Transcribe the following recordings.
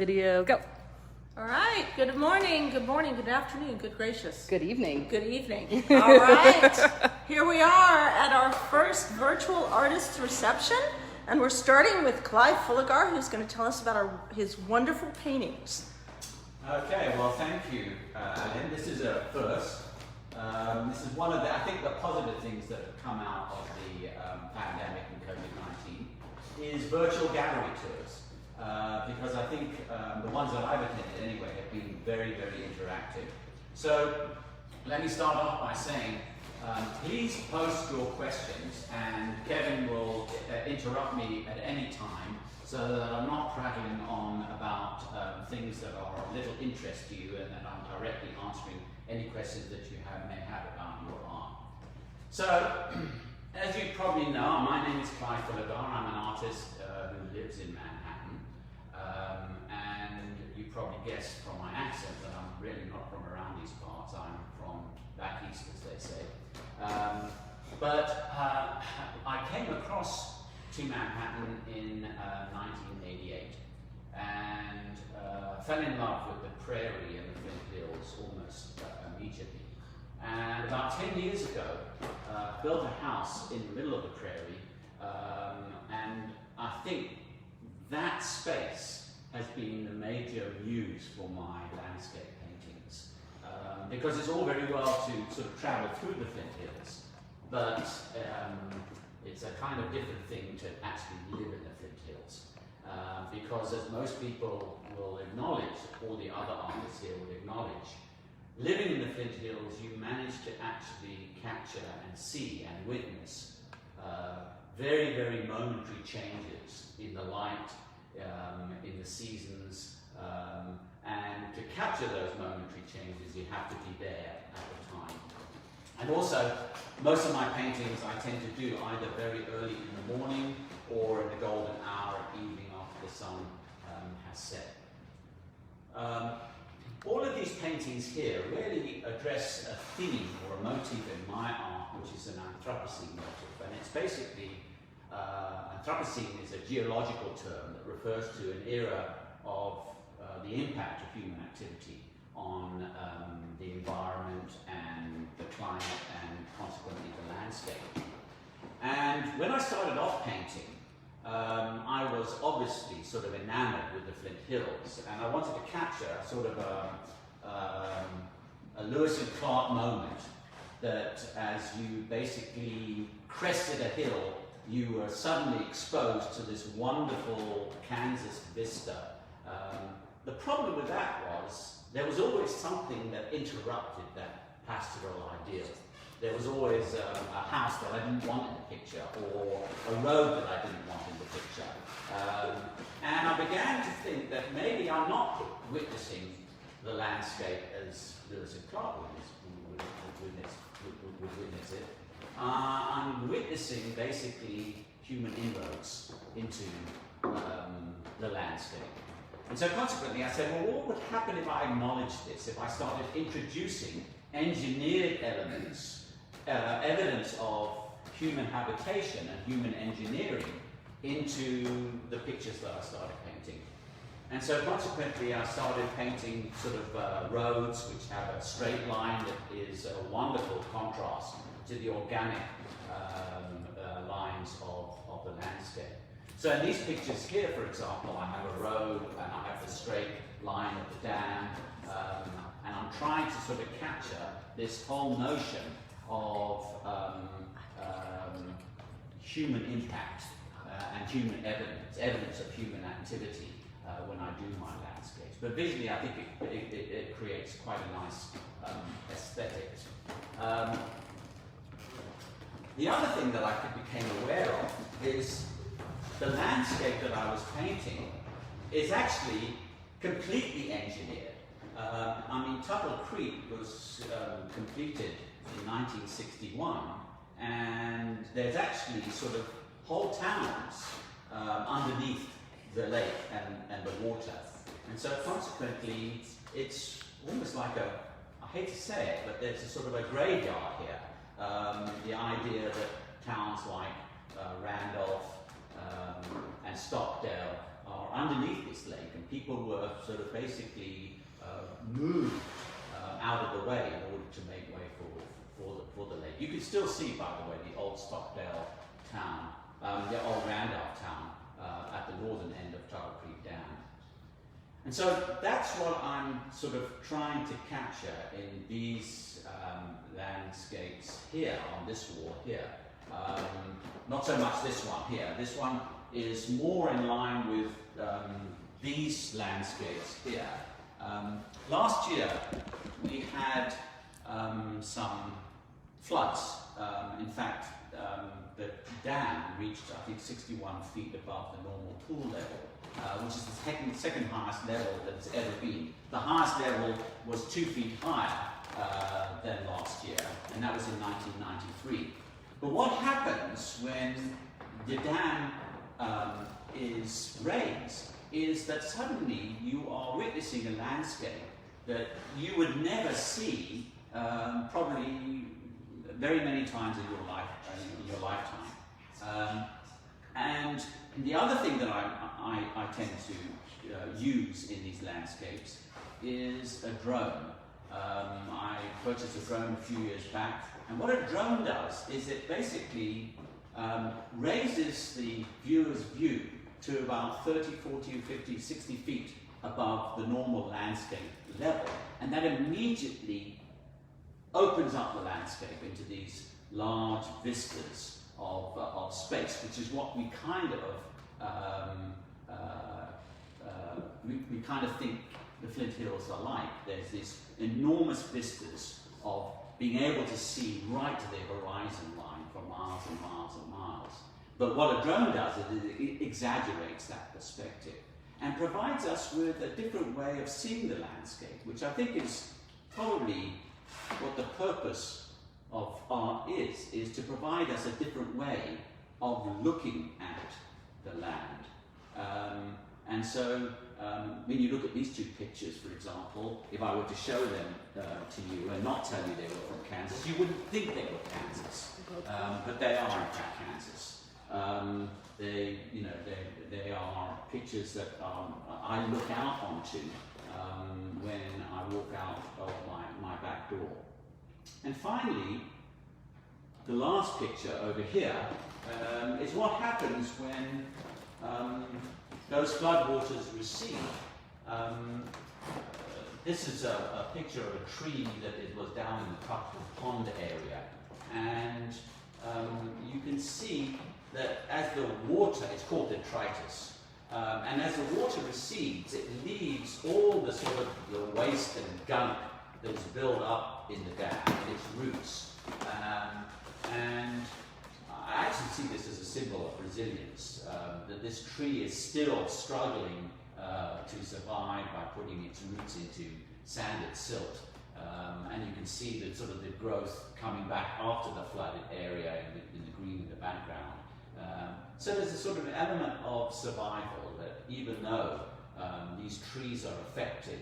Video, go. All right. Good morning, good afternoon, good gracious. Good evening. Good evening. All right. Here we are at our first virtual artist reception, and we're starting with Clive Fulligar, who's going to tell us about his wonderful paintings. Okay, well, thank you, Alan. This is a first. This is one of the, I think, the positive things that have come out of the pandemic and COVID-19 is virtual gallery tours. Because I think the ones that I've attended anyway have been very, very interactive. So let me start off by saying, please post your questions, and Kevin will interrupt me at any time so that I'm not prattling on about things that are of little interest to you, and that I'm directly answering any questions that you may have about your art. So, as you probably know, my name is Clive Fulligar. I'm an artist who lives in Manhattan. And you probably guessed from my accent that I'm really not from around these parts. I'm from back east, as they say. But I came across to Manhattan in 1988 and fell in love with the prairie and the Flint Hills almost immediately. And about 10 years ago, built a house in the middle of the prairie, and I think that space has been the major muse for my landscape paintings, because it's all very well to sort of travel through the Flint Hills, but it's a kind of different thing to actually live in the Flint Hills, because as most people will acknowledge, all the other artists here will acknowledge, living in the Flint Hills, you manage to actually capture and see and witness very, very momentary changes in the light, in the seasons, and to capture those momentary changes, you have to be there at the time. And also, most of my paintings I tend to do either very early in the morning or in the golden hour, evening after the sun has set. All of these paintings here really address a theme or a motif in my art, which is an Anthropocene motif, and it's basically Anthropocene is a geological term that refers to an era of the impact of human activity on the environment and the climate and consequently the landscape. And when I started off painting, I was obviously sort of enamored with the Flint Hills, and I wanted to capture sort of a Lewis and Clark moment that as you basically crested a hill, you were suddenly exposed to this wonderful Kansas vista. The problem with that was there was always something that interrupted that pastoral ideal. There was always a house that I didn't want in the picture, or a road that I didn't want in the picture. And I began to think that maybe I'm not witnessing the landscape as Lewis and Clark would witness it. I'm witnessing basically human inroads into the landscape. And so consequently I said, well, what would happen if I acknowledged this, if I started introducing engineered elements, evidence of human habitation and human engineering into the pictures that I started painting. And so consequently I started painting sort of roads which have a straight line that is a wonderful contrast to the organic lines of the landscape. So in these pictures here, for example, I have a road and I have the straight line of the dam, and I'm trying to sort of capture this whole notion of human impact and human evidence of human activity when I do my landscapes. But visually, I think it creates quite a nice aesthetic. The other thing that I became aware of is the landscape that I was painting is actually completely engineered. I mean, Tuttle Creek was completed in 1961, and there's actually sort of whole towns underneath the lake and the water. And so consequently, it's almost like I hate to say it, but there's a sort of a graveyard here. The idea that towns like Randolph and Stockdale are underneath this lake, and people were sort of basically moved out of the way in order to make way for the lake. You can still see, by the way, the old Stockdale town, the old Randolph town at the northern end of Tuttle Creek Dam. And so that's what I'm sort of trying to capture in these landscapes here, on this wall here. Not so much this one here. This one is more in line with these landscapes here. Last year we had some floods. In fact, the dam reached, I think, 61 feet above the normal pool level, which is the second highest level that it's ever been. The highest level was 2 feet higher than last year, and that was in 1993. But what happens when the dam is raised is that suddenly you are witnessing a landscape that you would never see probably very many times in your lifetime. And the other thing that I tend to use in these landscapes is a drone. I purchased a drone a few years back, and what a drone does is it basically raises the viewer's view to about 30, 40, 50, 60 feet above the normal landscape level, and that immediately opens up the landscape into these large vistas of space, which is what we kind of we kind of think the Flint Hills are like. There's these enormous vistas of being able to see right to the horizon line for miles and miles and miles. But what a drone does is it exaggerates that perspective and provides us with a different way of seeing the landscape, which I think is probably what the purpose of art is to provide us a different way of looking at the land. And so when you look at these two pictures, for example, if I were to show them to you and not tell you they were from Kansas, you wouldn't think they were Kansas, but they are in fact Kansas. They are pictures that I look out onto when I walk out of my back door. And finally, the last picture over here is what happens when those floodwaters recede. This is a picture of a tree that was down in the Tuckford Pond area, and you can see that as the water, it's called detritus, and as the water recedes, it leaves all the sort of the waste and gunk that is built up in the dam in its roots. And I actually see this as a symbol of resilience, that this tree is still struggling to survive by putting its roots into sanded silt. And you can see that sort of the growth coming back after the flooded area in the green in the background. So there's a sort of element of survival that even though these trees are affected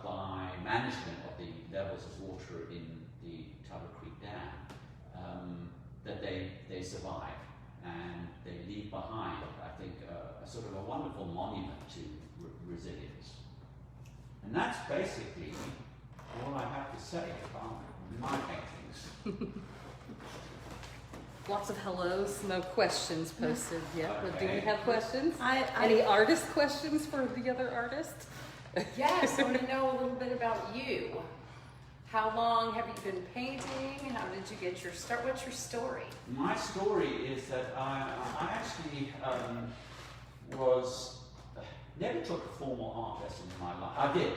by management of the levels of water in the Tuttle Creek Dam, that they survive and they leave behind, I think, a sort of a wonderful monument to resilience. And that's basically all I have to say about my paintings. Lots of hellos, no questions posted yet, but do we Okay. have questions? I Any artist questions for the other artist? Yes, I want to know a little bit about you. How long have you been painting? How did you get your start? What's your story? My story is that I actually never took a formal art lesson in my life. I did,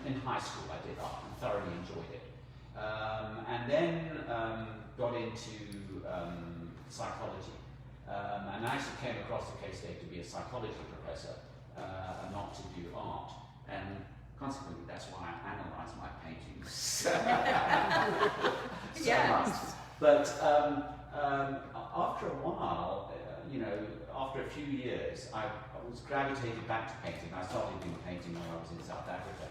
in high school I did art and thoroughly enjoyed it. And then got into psychology. And I actually came across the case there to be a psychology professor and not to do art. And consequently, that's why I analyze my paintings so Yes. much. But after a while, after a few years, I was gravitated back to painting. I started doing painting when I was in South Africa.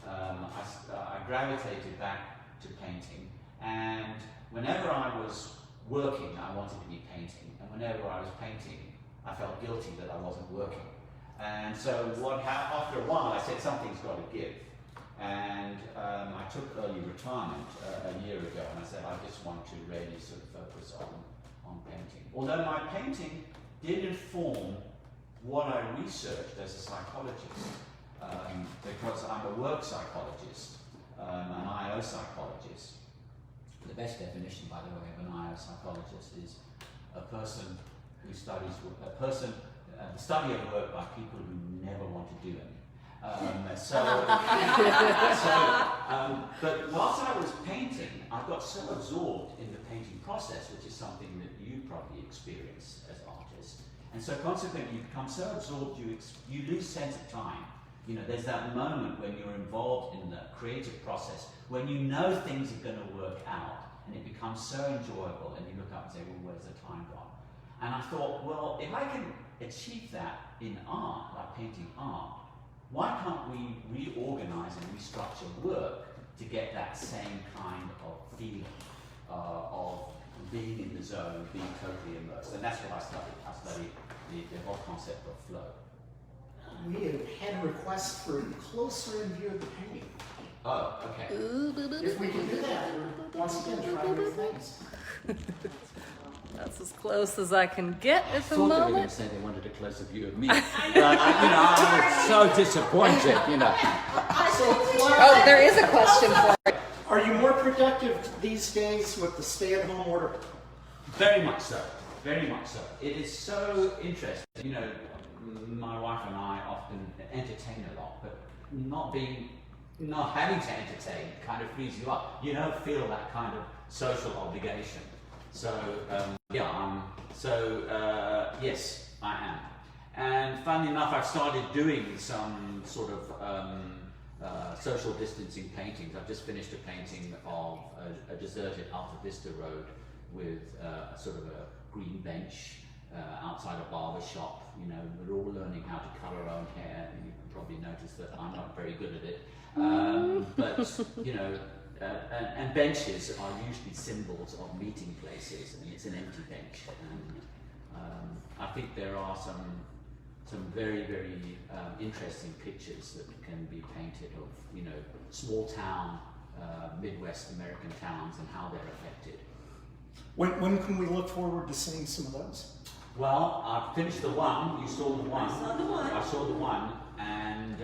I gravitated back to painting, and whenever I was working, I wanted to be painting, and whenever I was painting, I felt guilty that I wasn't working. And so after a while I said something's got to give. And I took early retirement a year ago, and I said I just want to really sort of focus on painting. Although my painting did inform what I researched as a psychologist, because I'm a work psychologist, an IO psychologist. The best definition, by the way, of an IO psychologist is a person who studies the study of work by people who never want to do any. But whilst I was painting, I got so absorbed in the painting process, which is something that you probably experience as artists, and so consequently you become so absorbed you lose sense of time. You know, there's that moment when you're involved in the creative process, when you know things are going to work out, and it becomes so enjoyable, and you look up and say, well, where's the time gone? And I thought, well, if I can achieve that in art, like painting art, why can't we reorganize and restructure work to get that same kind of feeling of being in the zone, being totally immersed? And that's what I studied. I studied the whole concept of flow. We have had requests for a closer in view of the painting. Oh, okay. If we can do that, we're once again trying new things. That's as close as I can get at the I thought they were going moment. to say they wanted a closer view of me. I was so disappointed, you know. Oh, there is a question for it. Are you more productive these days with the stay-at-home order? Very much so. Very much so. It is so interesting. You know, my wife and I often entertain a lot, but not having to entertain kind of frees you up. You don't feel that kind of social obligation. So yes, I am. And funnily enough, I've started doing some sort of social distancing paintings. I've just finished a painting of a deserted Alta Vista Road with sort of a green bench outside a barber shop. You know, we're all learning how to colour our own hair. You can probably notice that I'm not very good at it. But, you know, and benches are usually symbols of meeting places, and it's an empty bench. And I think there are some very, very interesting pictures that can be painted of, you know, small town, Midwest American towns and how they're affected. When can we look forward to seeing some of those? Well, I've finished the one. You saw the one. I saw the one. I saw the one, and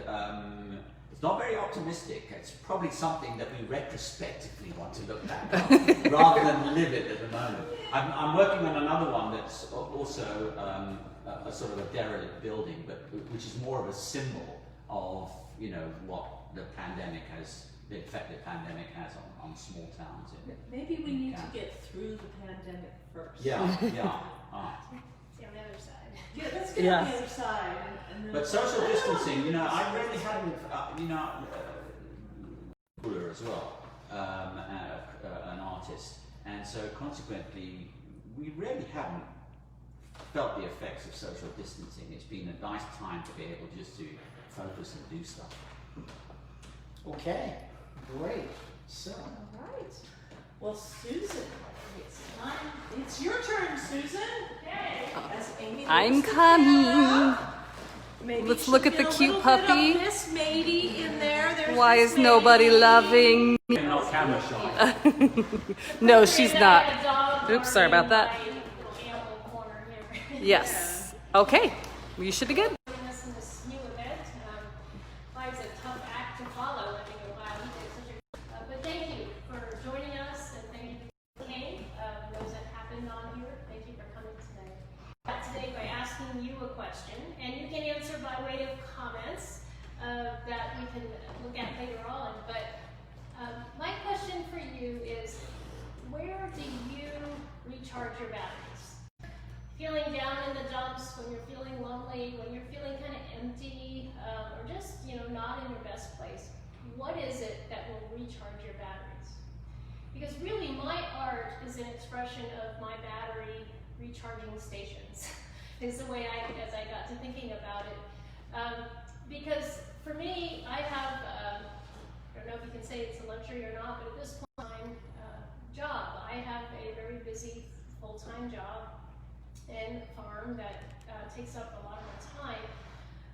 it's not very optimistic. It's probably something that we retrospectively want to look back on, rather than live it at the moment. I'm working on another one that's also a sort of a derelict building, but which is more of a symbol of, you know, what the effect the pandemic has on small towns. Maybe we need to get through the pandemic first. Yeah. See on the other side. Yeah, let's get on the other side. And then But social distancing, you know, I really hadn't, you know, as well, an artist, and so consequently, we really haven't felt the effects of social distancing. It's been a nice time to be able just to focus and do stuff. Okay, great. So, all right. Well, Susan, it's your turn, Susan. As Amy I'm looks the coming. camera, maybe Let's she'll look at get the a cute little bit puppy. of Miss Matey in there. There's Why Miss is nobody Matey. loving me? I'm not camera shy. No, she's And I not. had a dog Oops, sorry about that. in my little ample corner here. Yes. Okay. You should be good. Joining us in this new event. Life's a tough act to follow. I think a while he did such a but thank you for joining us, and thank you for came. Those that happened on here, thank you for coming today. Today by asking you a question, and you can answer by way of comments that we can look at later on. But my question for you is, where do you recharge your batteries? Feeling down in the dumps, when you're feeling lonely, when you're feeling kind of empty, or just, you know, not in your best place, what is it that will recharge your batteries? Because really my art is an expression of my battery recharging stations, is the way as I got to thinking about it. Because for me, I have, I don't know if you can say it's a luxury or not, but at this point in time, job. I have a very busy full-time job and farm that takes up a lot of my time.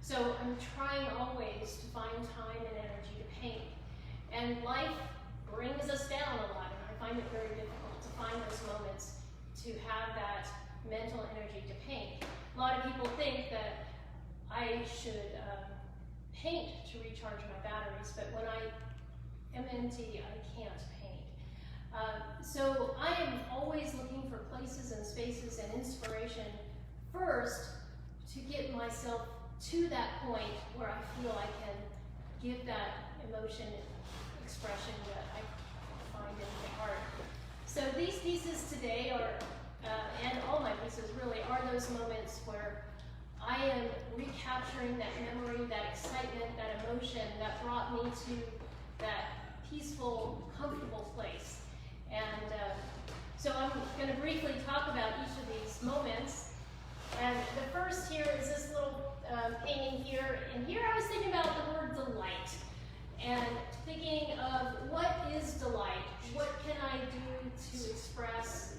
So I'm trying always to find time and energy to paint. And life brings us down a lot, and I find it very difficult to find those moments to have that mental energy to paint. A lot of people think that I should paint to recharge my batteries, but when I am empty, I can't paint. So I am always looking for places and spaces and inspiration first to get myself to that point where I feel I can give that emotion expression that I find in my art. So these pieces today are, and all my pieces really, are those moments where I am recapturing that memory, that excitement, that emotion that brought me to that peaceful, comfortable place. And so I'm going to briefly talk about each of these moments. And the first here is this little painting here. And here I was thinking about the word delight. And thinking of what is delight? What can I do to express,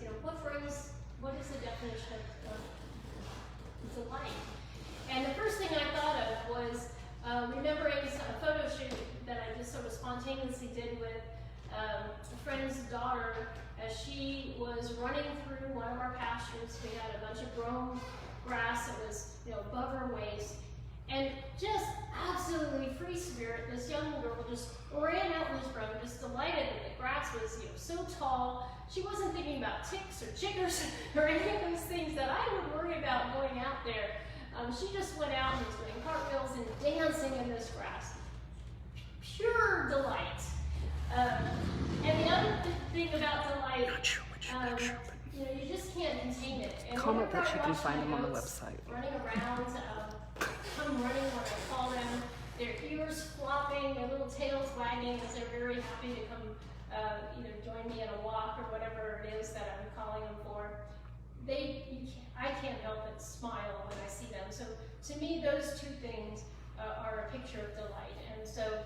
what is the definition of delight? And the first thing I thought of was remembering a photo shoot that I just sort of spontaneously did with a friend's daughter as she was running through one of our pastures. We had a bunch of grown grass that was above her waist. And just absolutely free spirit, this young girl just ran out in this road, just delighted that the grass was so tall. She wasn't thinking about ticks or chiggers or any of those things that I would worry about going out there. She just went out and was doing cartwheels and dancing in this grass. Pure delight. And the other thing about delight, you just can't contain it. And Comment that you can find them on the website. Running around, come running when I call them, their ears flopping, their little tails wagging as they're very happy to come join me in a walk or whatever it is that I'm calling them for. I can't help but smile when I see them. So to me, those two things are a picture of delight. And so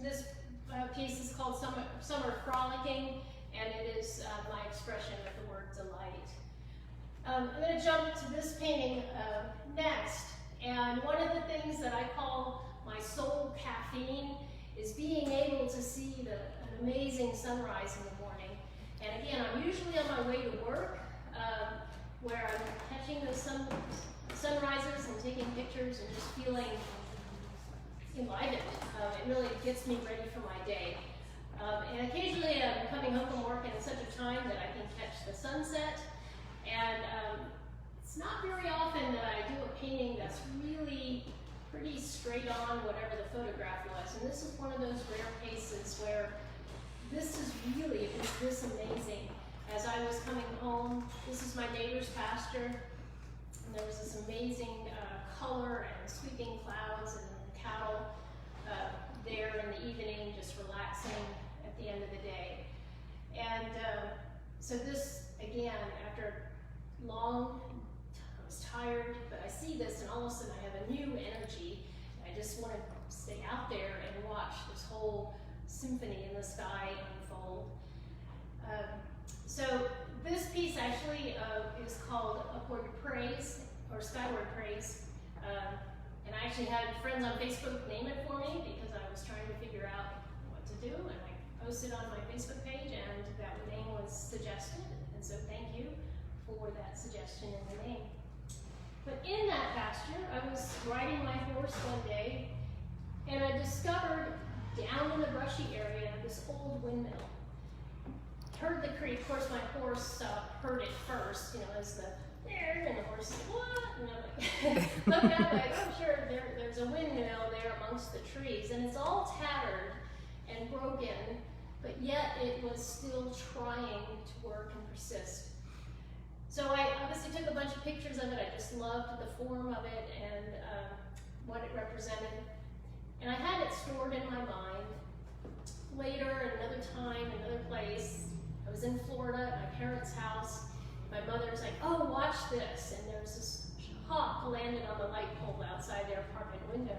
this piece is called Summer Frolicking, and it is my expression of the word delight. I'm going to jump to this painting next. And one of the things that I call my soul caffeine is being able to see an amazing sunrise in the morning. And again, I'm usually on my way to work, where I'm catching those sunrises and taking pictures and just feeling enlivened. It really gets me ready for my day. And occasionally I'm coming home from work and it's such a time that I can catch the sunset. And it's not very often that I do a painting that's really pretty straight on whatever the photograph was. And this is one of those rare cases where this is really, it was this amazing. As I was coming home, this is my neighbor's pasture, and there was this amazing color and sweeping clouds and cattle there in the evening, just relaxing at the end of the day. And so this, again, after long, I was tired, but I see this and all of a sudden I have a new energy. I just want to stay out there and watch this whole symphony in the sky unfold. So this piece actually is called Upward Praise, or Skyward Praise. And I actually had friends on Facebook name it for me because I was trying to figure out what to do. And I posted on my Facebook page and that name was suggested. And so thank you for that suggestion in the name. But in that pasture, I was riding my horse one day and I discovered down in the brushy area this old windmill. Heard the creak. Of course, my horse heard it first, as the there, and the horse said, "What?" And I'm like, looked up, like, oh, sure, there's a windmill there amongst the trees, and it's all tattered and broken, but yet it was still trying to work and persist. So I obviously took a bunch of pictures of it. I just loved the form of it and what it represented, and I had it stored in my mind. Later, at another time, another place, I was in Florida at my parents' house. My mother's like, "Oh, watch this." And there was this hawk landed on the light pole outside their apartment window.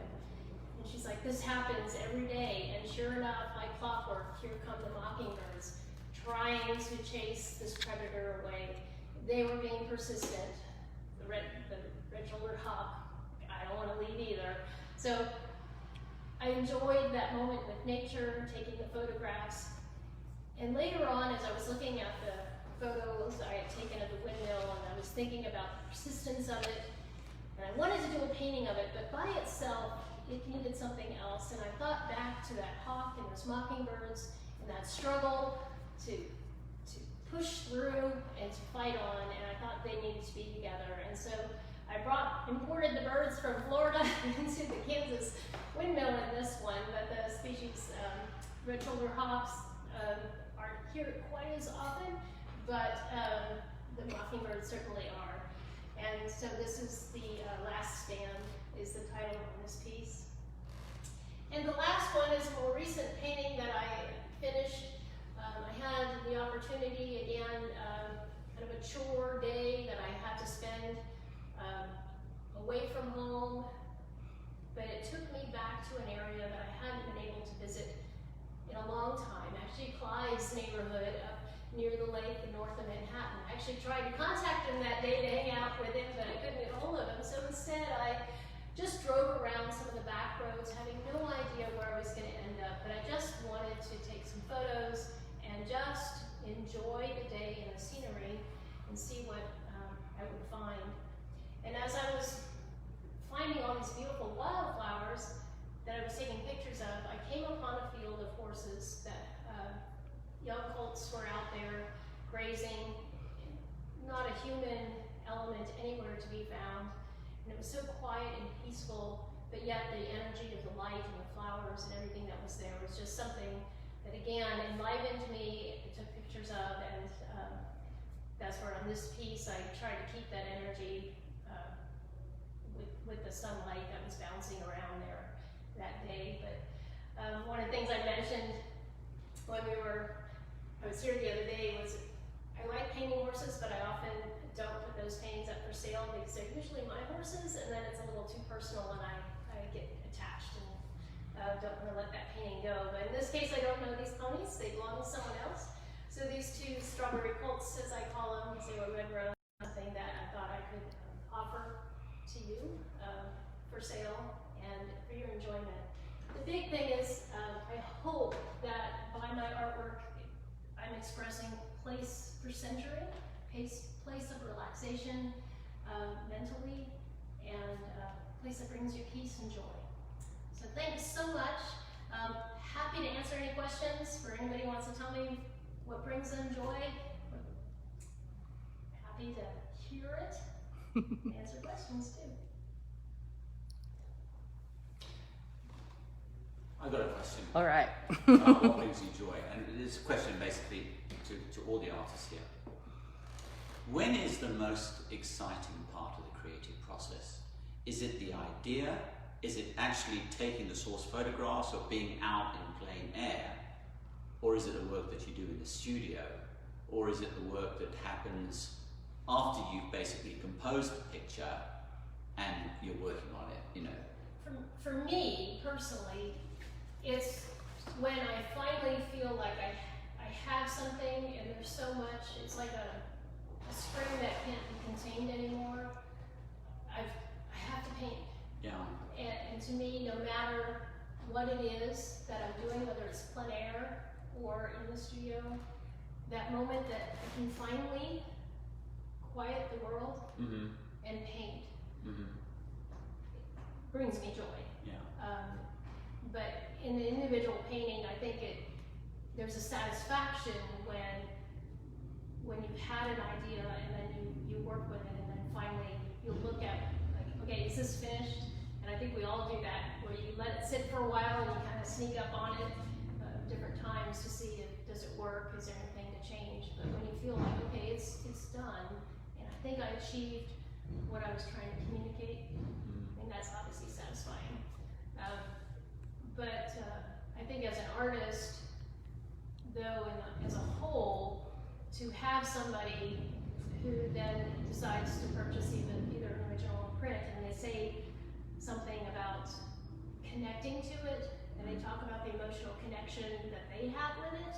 And she's like, "This happens every day." And sure enough, like clockwork, here come the mockingbirds trying to chase this predator away. They were being persistent. The red-shouldered hawk, I don't want to leave either. So I enjoyed that moment with nature, taking the photographs. And later on, as I was looking at the photos I had taken of the windmill, and I was thinking about the persistence of it, and I wanted to do a painting of it, but by itself, it needed something else. And I thought back to that hawk and those mockingbirds and that struggle to push through and to fight on, and I thought they needed to be together. And so I imported the birds from Florida into the Kansas windmill in this one, but the species red-shouldered hawks aren't here quite as often, but the mockingbirds certainly are. And so this is the Last Stand is the title of this piece. And the last one is a more recent painting that I finished. I had the opportunity again, kind of a chore day that I had to spend away from home, but it took me back to an area that I hadn't been able to visit in a long time. Actually, Clyde's neighborhood up near the lake north of Manhattan. I actually tried to contact him that day to hang out with him, but I couldn't get a hold of him. So instead, I just drove around some of the back roads, having no idea where I was going to end up. But I just wanted to take some photos and just enjoy the day and the scenery and see what I would find. And as I was finding all these beautiful wildflowers that I was taking pictures of, I came upon a field of horses that young colts were out there grazing, not a human element anywhere to be found. And it was so quiet and peaceful, but yet the energy of the light and the flowers and everything that was there was just something that again enlivened me, took pictures of, and that's where on this piece I tried to keep that energy with the sunlight that was bouncing around there that day. But one of the things I mentioned when I was here the other day was I like painting horses, but I often don't put those paintings up for sale because they're usually my horses, and then it's a little too personal and I get attached and don't want to let that painting go. But in this case, I don't know these ponies, they belong to someone else. So these two strawberry colts, as I call them, they were red rose, something that I thought I could offer to you for sale and for your enjoyment. The big thing is I hope that by my artwork I'm expressing place for centering, place of relaxation mentally, and place that brings you peace and joy. So thanks so much. Happy to answer any questions for anybody who wants to tell me what brings them joy. Happy to hear it and answer questions too. I've got a question. All right. What brings you joy? And it is a question basically to all the artists here. When is the most exciting part of the creative process? Is it the idea? Is it actually taking the source photographs or being out in plain air? Or is it the work that you do in the studio? Or is it the work that happens after you've basically composed the picture and you're working on it, you know? For me, personally, it's when I finally feel like I have something and there's so much, it's like a spring that can't be contained anymore. I have to paint. Yeah. And to me, no matter what it is that I'm doing, whether it's plein air or in the studio, that moment that I can finally quiet the world and paint brings me joy. Yeah. But in the individual painting, I think there's a satisfaction when you've had an idea and then you work with it, and then finally you look at like, okay, is this finished? And I think we all do that, where you let it sit for a while and you kind of sneak up on it different times to see does it work, is there anything to change? But when you feel like, okay, it's done, and I think I achieved what I was trying to communicate, and that's obviously satisfying. But I think as an artist, though, as a whole, to have somebody who then decides to purchase either an original or print, and they say something about connecting to it, and they talk about the emotional connection that they have with it,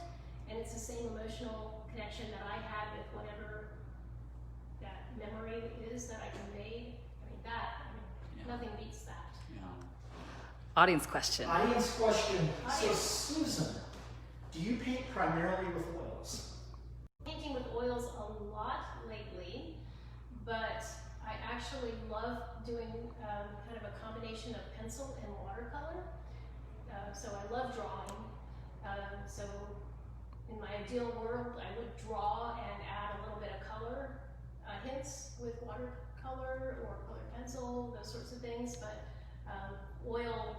and it's the same emotional connection that I had with whatever that memory is that I conveyed. I mean, Yeah. nothing beats that. Yeah. Audience question. Audience question. So Susan, do you paint primarily with oils? Painting with oils a lot lately, but I actually love doing kind of a combination of pencil and watercolor. So I love drawing. So in my ideal world, I would draw and add a little bit of color hints with watercolor or colored pencil, those sorts of things. But oil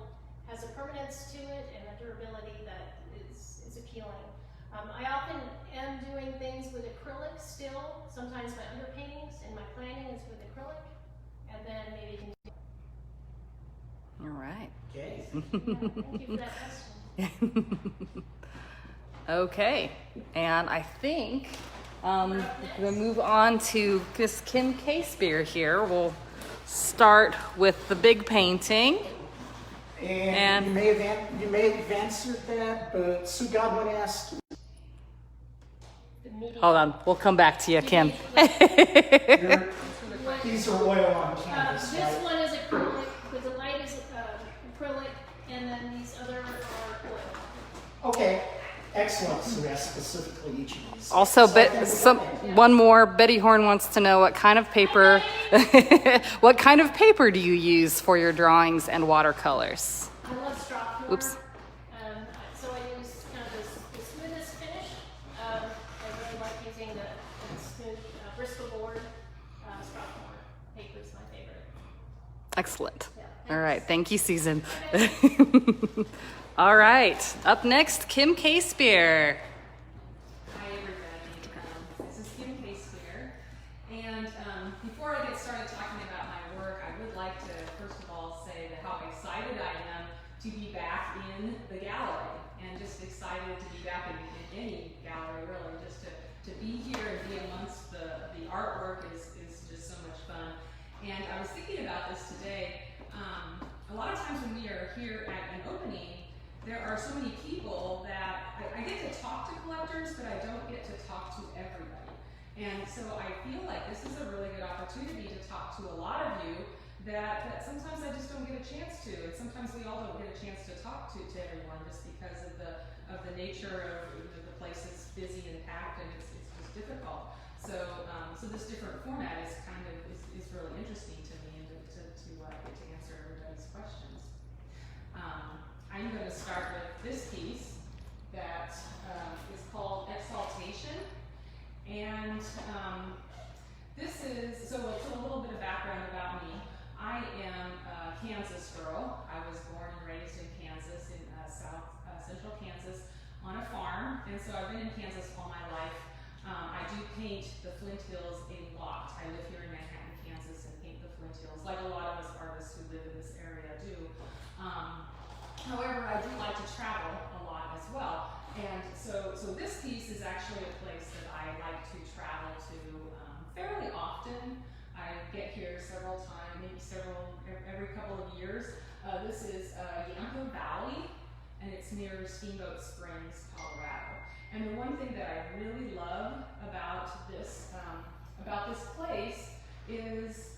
has a permanence to it and a durability that is appealing. I often am doing things with acrylic still. Sometimes my underpaintings and my planning is with acrylic, and then maybe you can do. All right. Okay. Thank you for that question. Okay, and I think we're gonna move on to this Kim K-Spear here. We'll start with the big painting. And you may have answered that, but Sue Godwin asked. Hold on, we'll come back to you, Kim. These are oil on canvas, This right? one is acrylic, the delight is acrylic, and then these other are oil. Okay, excellent. So we asked specifically each of these. Also, So I think we- one more. Betty Horn wants to know what kind of paper, what kind of paper do you use for your drawings and watercolors? I love straw Oops. so I use kind of the smoothest finish. I really like using the smooth Bristol board straw paper is my favorite. Excellent. Yeah, All right, thank you, Susan. All right, up next, Kim K-Spear. Hi everybody, this is Kim K-Spear, and before I get started talking about my work, I would like to first of all say that how excited I am to be back in the gallery, and just excited to be back in any gallery really, just to be here and be amongst the artwork is just so much fun. And I was thinking about this today. A lot of times when we are here at an opening, there are so many people that I get to talk to collectors, but I don't get to talk to everybody. And so I feel like this is a really good opportunity to talk to a lot of you that sometimes I just don't get a chance to, and sometimes we all don't get a chance to talk to everyone just because of the nature of the place is busy and packed, and it's just difficult. So this different format is kind of is really interesting to me, and to get to answer everybody's questions. I'm going to start with this piece that is called Exaltation, and this is, so a little bit of background about me. I am a Kansas girl. I was born and raised in Kansas, in central Kansas, on a farm, and so I've been in Kansas all my life. I do paint the Flint Hills a lot. I live here in Manhattan, Kansas, and paint the Flint Hills, like a lot of us artists who live in this area do. However, I do like to travel a lot as well, and so this piece is actually a place that I like to travel to fairly often. I get here several times, maybe every couple of years. This is Yampa Valley, and it's near Steamboat Springs, Colorado. And the one thing that I really love about this place is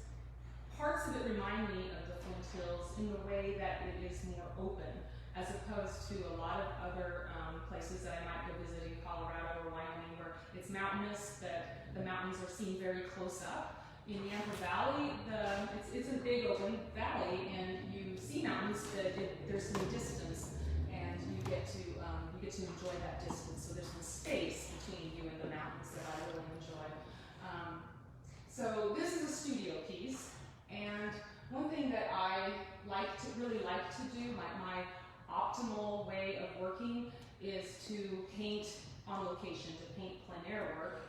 parts of it remind me of the Flint Hills in the way that it is more open, as opposed to a lot of other places that I might go visit in Colorado or Wyoming, where it's mountainous, that the mountains are seen very close up. In Yampa Valley, it's a big open valley, and you see mountains, but there's some distance, and you get to enjoy that distance. So there's some space between you and the mountains that I really enjoy. So this is a studio piece, and one thing that I really like to do, my optimal way of working, is to paint on location, to paint plein air work.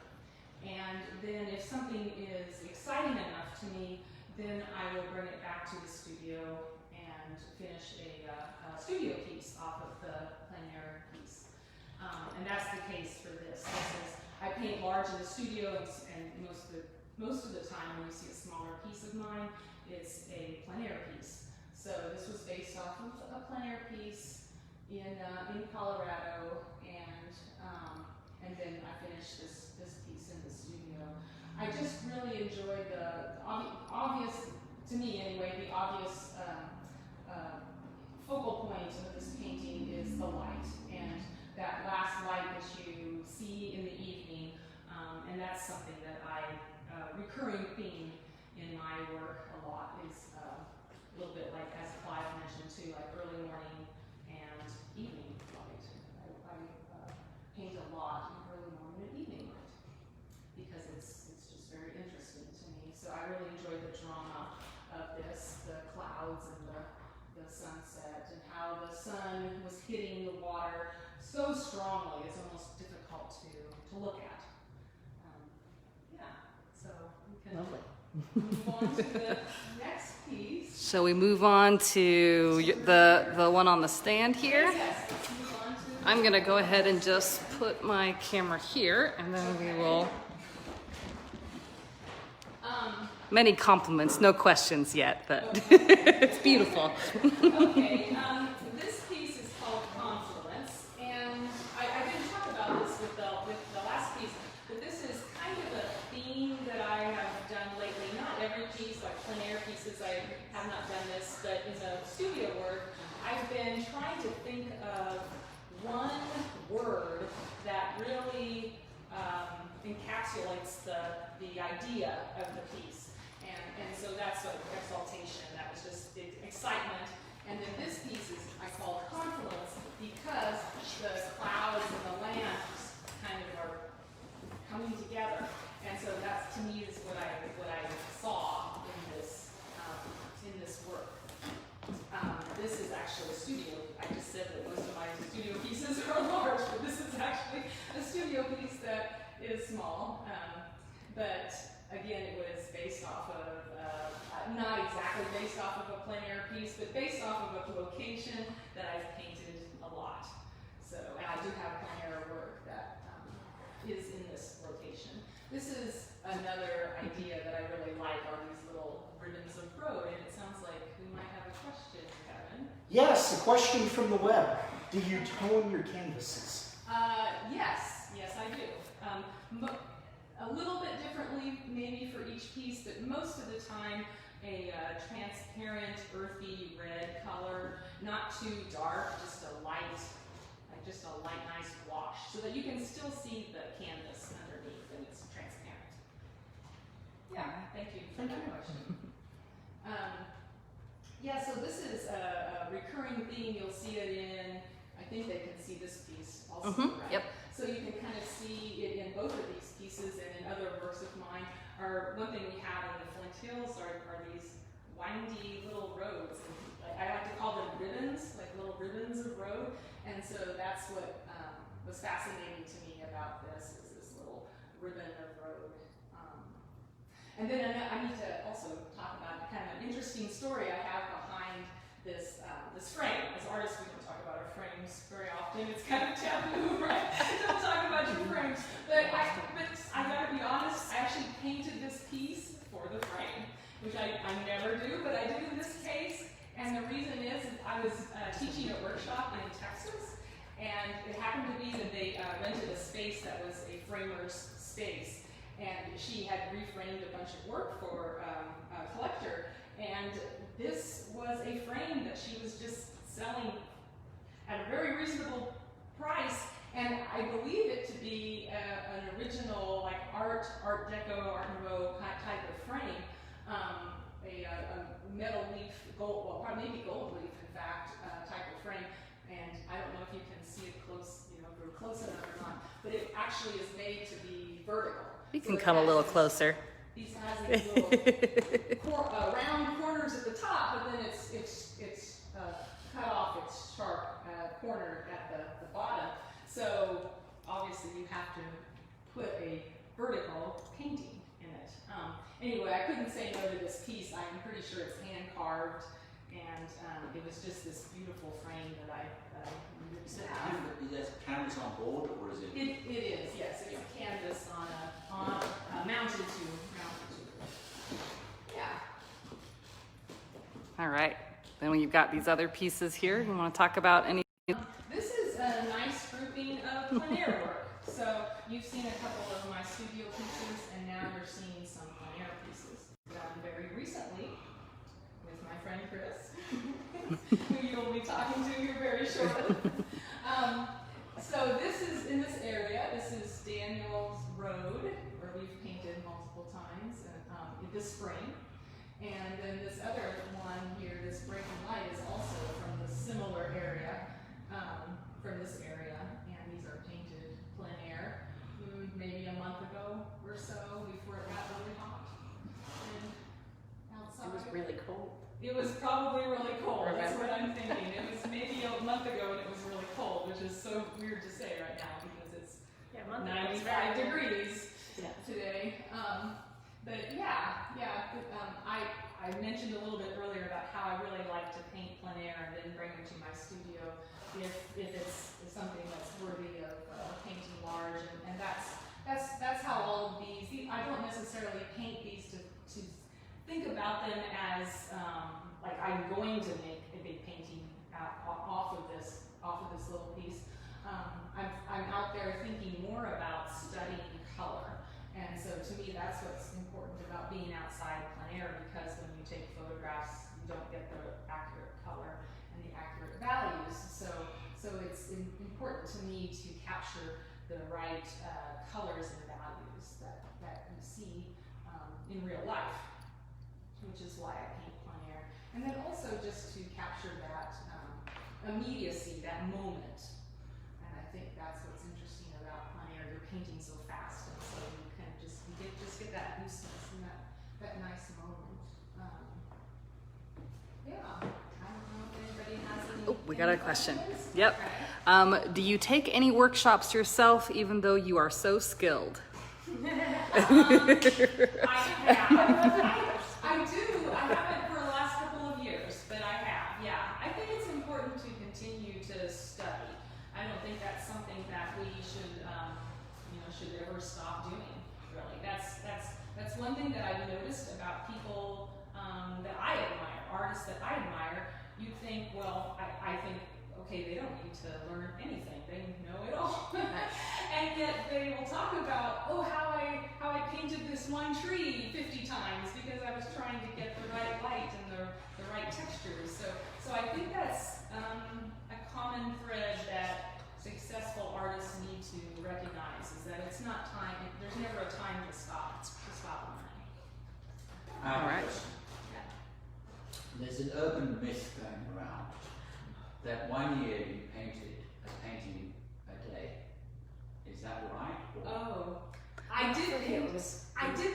And then if something is exciting enough to me, then I will bring it back to the studio and finish a studio piece off of the plein air piece. And that's the case for this. I paint large in the studio, and most of the time when you see a smaller piece of mine, it's a plein air piece. So this was based off of a plein air piece in Colorado, and then I finished this piece in the studio. I just really enjoyed the obvious, to me anyway, the obvious focal point of this painting is the light, and that last light that you see in the evening, and that's something that recurring theme in my work a lot is a little bit like, as Clive mentioned too, like early morning and evening light. I paint a lot in early morning and evening light because it's just very interesting to me. So I really enjoyed the drama of this, the clouds and the sunset, and how the sun was hitting the water so strongly it's almost difficult to look at. Yeah, so we can Lovely. move on to the next piece. Shall we move on to the one on the stand here? Yes, let's move on to I'm gonna go ahead and just put my camera here, and then we will. Many compliments, no questions yet, but it's beautiful. Okay, this piece is called Confluence, and I didn't talk about this with the last piece, but this is kind of a theme that I have done lately. Not every piece, like plein air pieces, I have not done this, but in the studio work, I've been trying to think of one word that really encapsulates the idea of the piece. And so that's what exaltation, that was just the excitement. And then this piece is I call confluence because the clouds and the land kind of are coming together. And so that to me is what I saw in this work. This is actually a studio. I just said that most of my studio pieces are large, but this is actually a studio piece that is small. But again, it was based off of, not exactly based off of a plein air piece, but based off of a location that I've painted a lot. So, and I do have plein air work that is in this location. This is another idea that I really like, are these little ribbons of road, and it sounds like we might have a question, Kevin. Yes, a question from the web. Do you tone your canvases? Yes, I do. A little bit differently maybe for each piece, but most of the time a transparent, earthy red color, not too dark, just a light, nice wash, so that you can still see the canvas underneath and it's transparent. Yeah, thank you for that question. Yeah, so this is a recurring theme. You'll see it in, I think they can see this piece also, right? Yep. So you can kind of see it in both of these pieces and in other works of mine. One thing we have in the Flint Hills are these windy little roads. And I like to call them ribbons, like little ribbons of road. And so that's what was fascinating to me about this, is this little ribbon of road. And then I need to also talk about kind of an interesting story I have behind this frame. As artists, we don't talk about our frames very often. It's kind of taboo, right? Don't talk about your frames. But I gotta be honest, I actually painted this piece for the frame, which I never do, but I do in this case. And the reason is I was teaching a workshop in Texas, and it happened to be that they rented a space that was a framer's space. And she had reframed a bunch of work for a collector, and this was a frame that she was just selling at a very reasonable price, and I believe it to be an original, like Art Deco, Art Nouveau type of frame, a metal leaf, gold, well, probably maybe gold leaf, in fact, type of frame. And I don't know if you can see it close, if we're close enough or not, but it actually is made to be vertical. You can come a little closer. These has these little round corners at the top, but then it's cut off, it's sharp corner at the bottom. So obviously you have to put a vertical painting in it. Anyway, I couldn't say no to this piece. I'm pretty sure it's hand carved, and it was just this beautiful frame that I needed to have. Is that canvas on board, or is it? It is, yes. It's a canvas on mounted to. Yeah. All right. Then we've got these other pieces here. You want to talk about any? This is a nice grouping of plein air work. So you've seen a couple of my studio pieces, and now you're seeing some plein air pieces done very recently with my friend Chris, who you'll be talking to here very shortly. So this is in this area. This is Daniels Road, where we've painted multiple times this spring. And then this other one here, this Breaking Light, is also from the similar area, from this area. And these are painted plein air, maybe a month ago or so, before it got really hot. And outside. It was really cold. It was probably really cold. That's Remember? what I'm thinking. It was maybe a month ago and it was really cold, which is so weird to say right now because it's 95 degrees today. But I mentioned a little bit earlier about how I really like to paint plein air and then bring them to my studio if it's something that's worthy of painting large, and that's how all of these. I don't necessarily paint these to think about them as like I'm going to make a big painting off of this little piece. I'm out there thinking more about studying color, and so to me that's what's important about being outside plein air, because when you take photographs you don't get the accurate color and the accurate values. So it's important to me to capture the right colors and values that you see in real life, which is why I paint plein air. And then also just to capture that immediacy, that moment. And I think that's what's interesting about plein air. You're painting so fast, and so you can just get that looseness and that nice moment. I don't know if anybody has any. Oh, we got a question. questions? Yep. Okay. Do you take any workshops yourself, even though you are so skilled? I have. I do. I haven't for the last couple of years, but I have. Yeah. I think it's important to continue to study. I don't think that's something that we should ever stop doing. Really, that's one thing that I've noticed about people that I admire, artists that I admire. You think, well, I think, okay, they don't need to learn anything; they know it all. And yet they will talk about, how I painted this one tree 50 times because I was trying to get the right light and the right textures. So I think that's a common thread that successful artists need to recognize, is that it's not time. There's never a time to stop learning. All right. There's an urban myth going around that 1 year you painted a painting a day. Is that right? Or I did paint a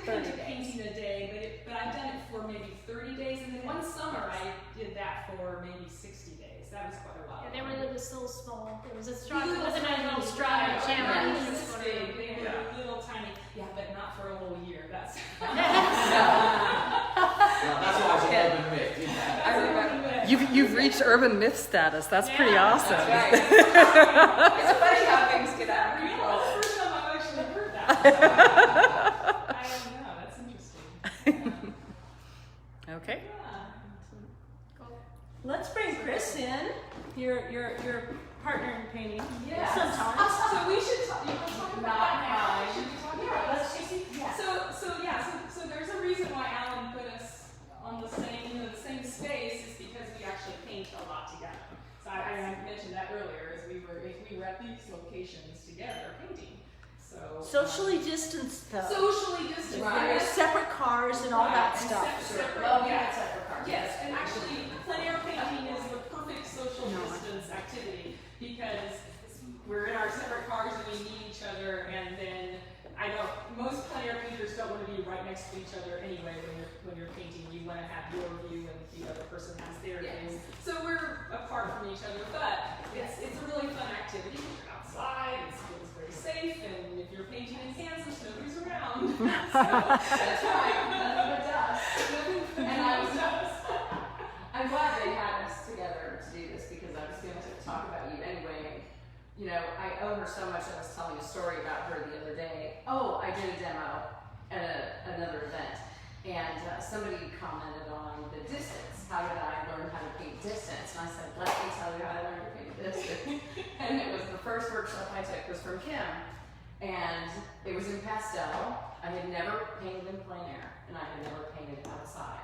30 painting a day, but I've done it for maybe 30 days, and then one summer I did that for maybe 60 days. That was quite a while. Yeah, they were so small. It was a straw. It wasn't a little straw challenge. It was big. They were little tiny. Yeah, but not for a whole year. That's. well, that's why it's an urban myth, isn't it? I remember. You've reached urban myth status. That's pretty awesome. That's right. It's funny how things get out of You control. know, the first time I've actually heard that. I don't know. That's interesting. Okay. Yeah. Let's bring Chris in. Your partner in painting. Yes. Sometimes. So we should talk. You want to talk about that now? Should we talk about Let's that? just. So there's a reason why Alan put us on the same space, is because we actually paint a lot together. So I mentioned that earlier, is we were at these locations together painting. So Socially distanced though. socially distanced. There's separate cars and all that stuff. Separate, Well, we yeah. had separate cars. Yes, and actually, plein air painting is the perfect social distance activity, because we're in our separate cars and we need each other, and then most plein air painters don't want to be right next to each other anyway when you're painting. You want to have your view and the other person has their view. So we're apart from each other, but it's a really fun activity. You're outside, it feels very safe, and if you're painting in Kansas, nobody's around. That's right. None of it does. And I'm glad they had us together to do this, because I was going to talk about you anyway. You know, I owe her so much. I was telling a story about her the other day. Oh, I did a demo at another event, and somebody commented on the distance. How did I learn how to paint distance? And I said, let me tell you how I learned to paint distance. And it was the first workshop I took was from Kim, and it was in pastel. I had never painted in plein air, and I had never painted outside.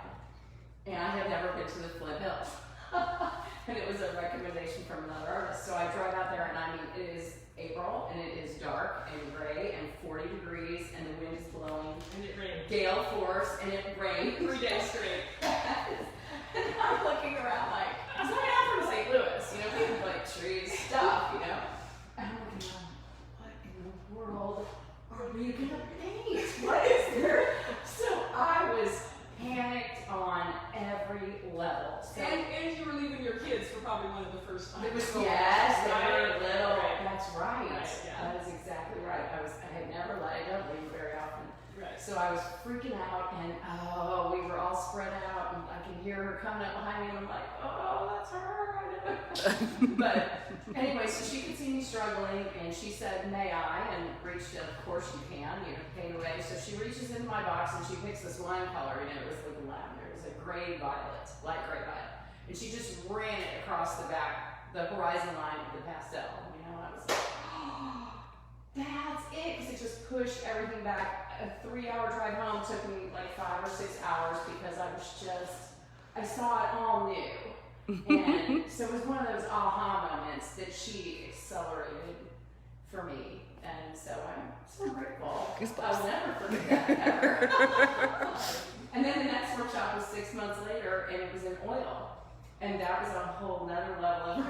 And I had never been to the Flint Hills. And it was a recommendation from another artist. So I drove out there, and I mean, it is April, and it is dark and gray and 40 degrees, and the wind is blowing. And it rained. Gale force, and it rained. 3 days straight. And I'm looking around like, it's like I'm from St. Louis, you know, people like trees, stuff, you know. And I'm looking around, what in the world are we gonna paint? What is there? So I was panicked on every level. So And you were leaving your kids for probably one of the first times. it was, So, yes, they right? were little. Right. That's right. Right, yeah. That is exactly right. I had never let I don't leave very often. Right. So I was freaking out, and we were all spread out, and I can hear her coming up behind me, and I'm like, oh, that's her. But anyway, so she could see me struggling, and she said, may I? And reached in, of course you can, you know, paint away. So she reaches into my box, and she picks this one color, you know, it was like lavender, it was a gray violet, light gray violet. And she just ran it across the back, the horizon line of the pastel, you know, and I was like, oh, that's it, because it just pushed everything back. A 3-hour drive home took me like 5 or 6 hours because I saw it all new. And so it was one of those aha moments that she accelerated for me. And so I'm so grateful. I'll never forget that ever. And then the next workshop was 6 months later, and it was in oil. And that was a whole nother level of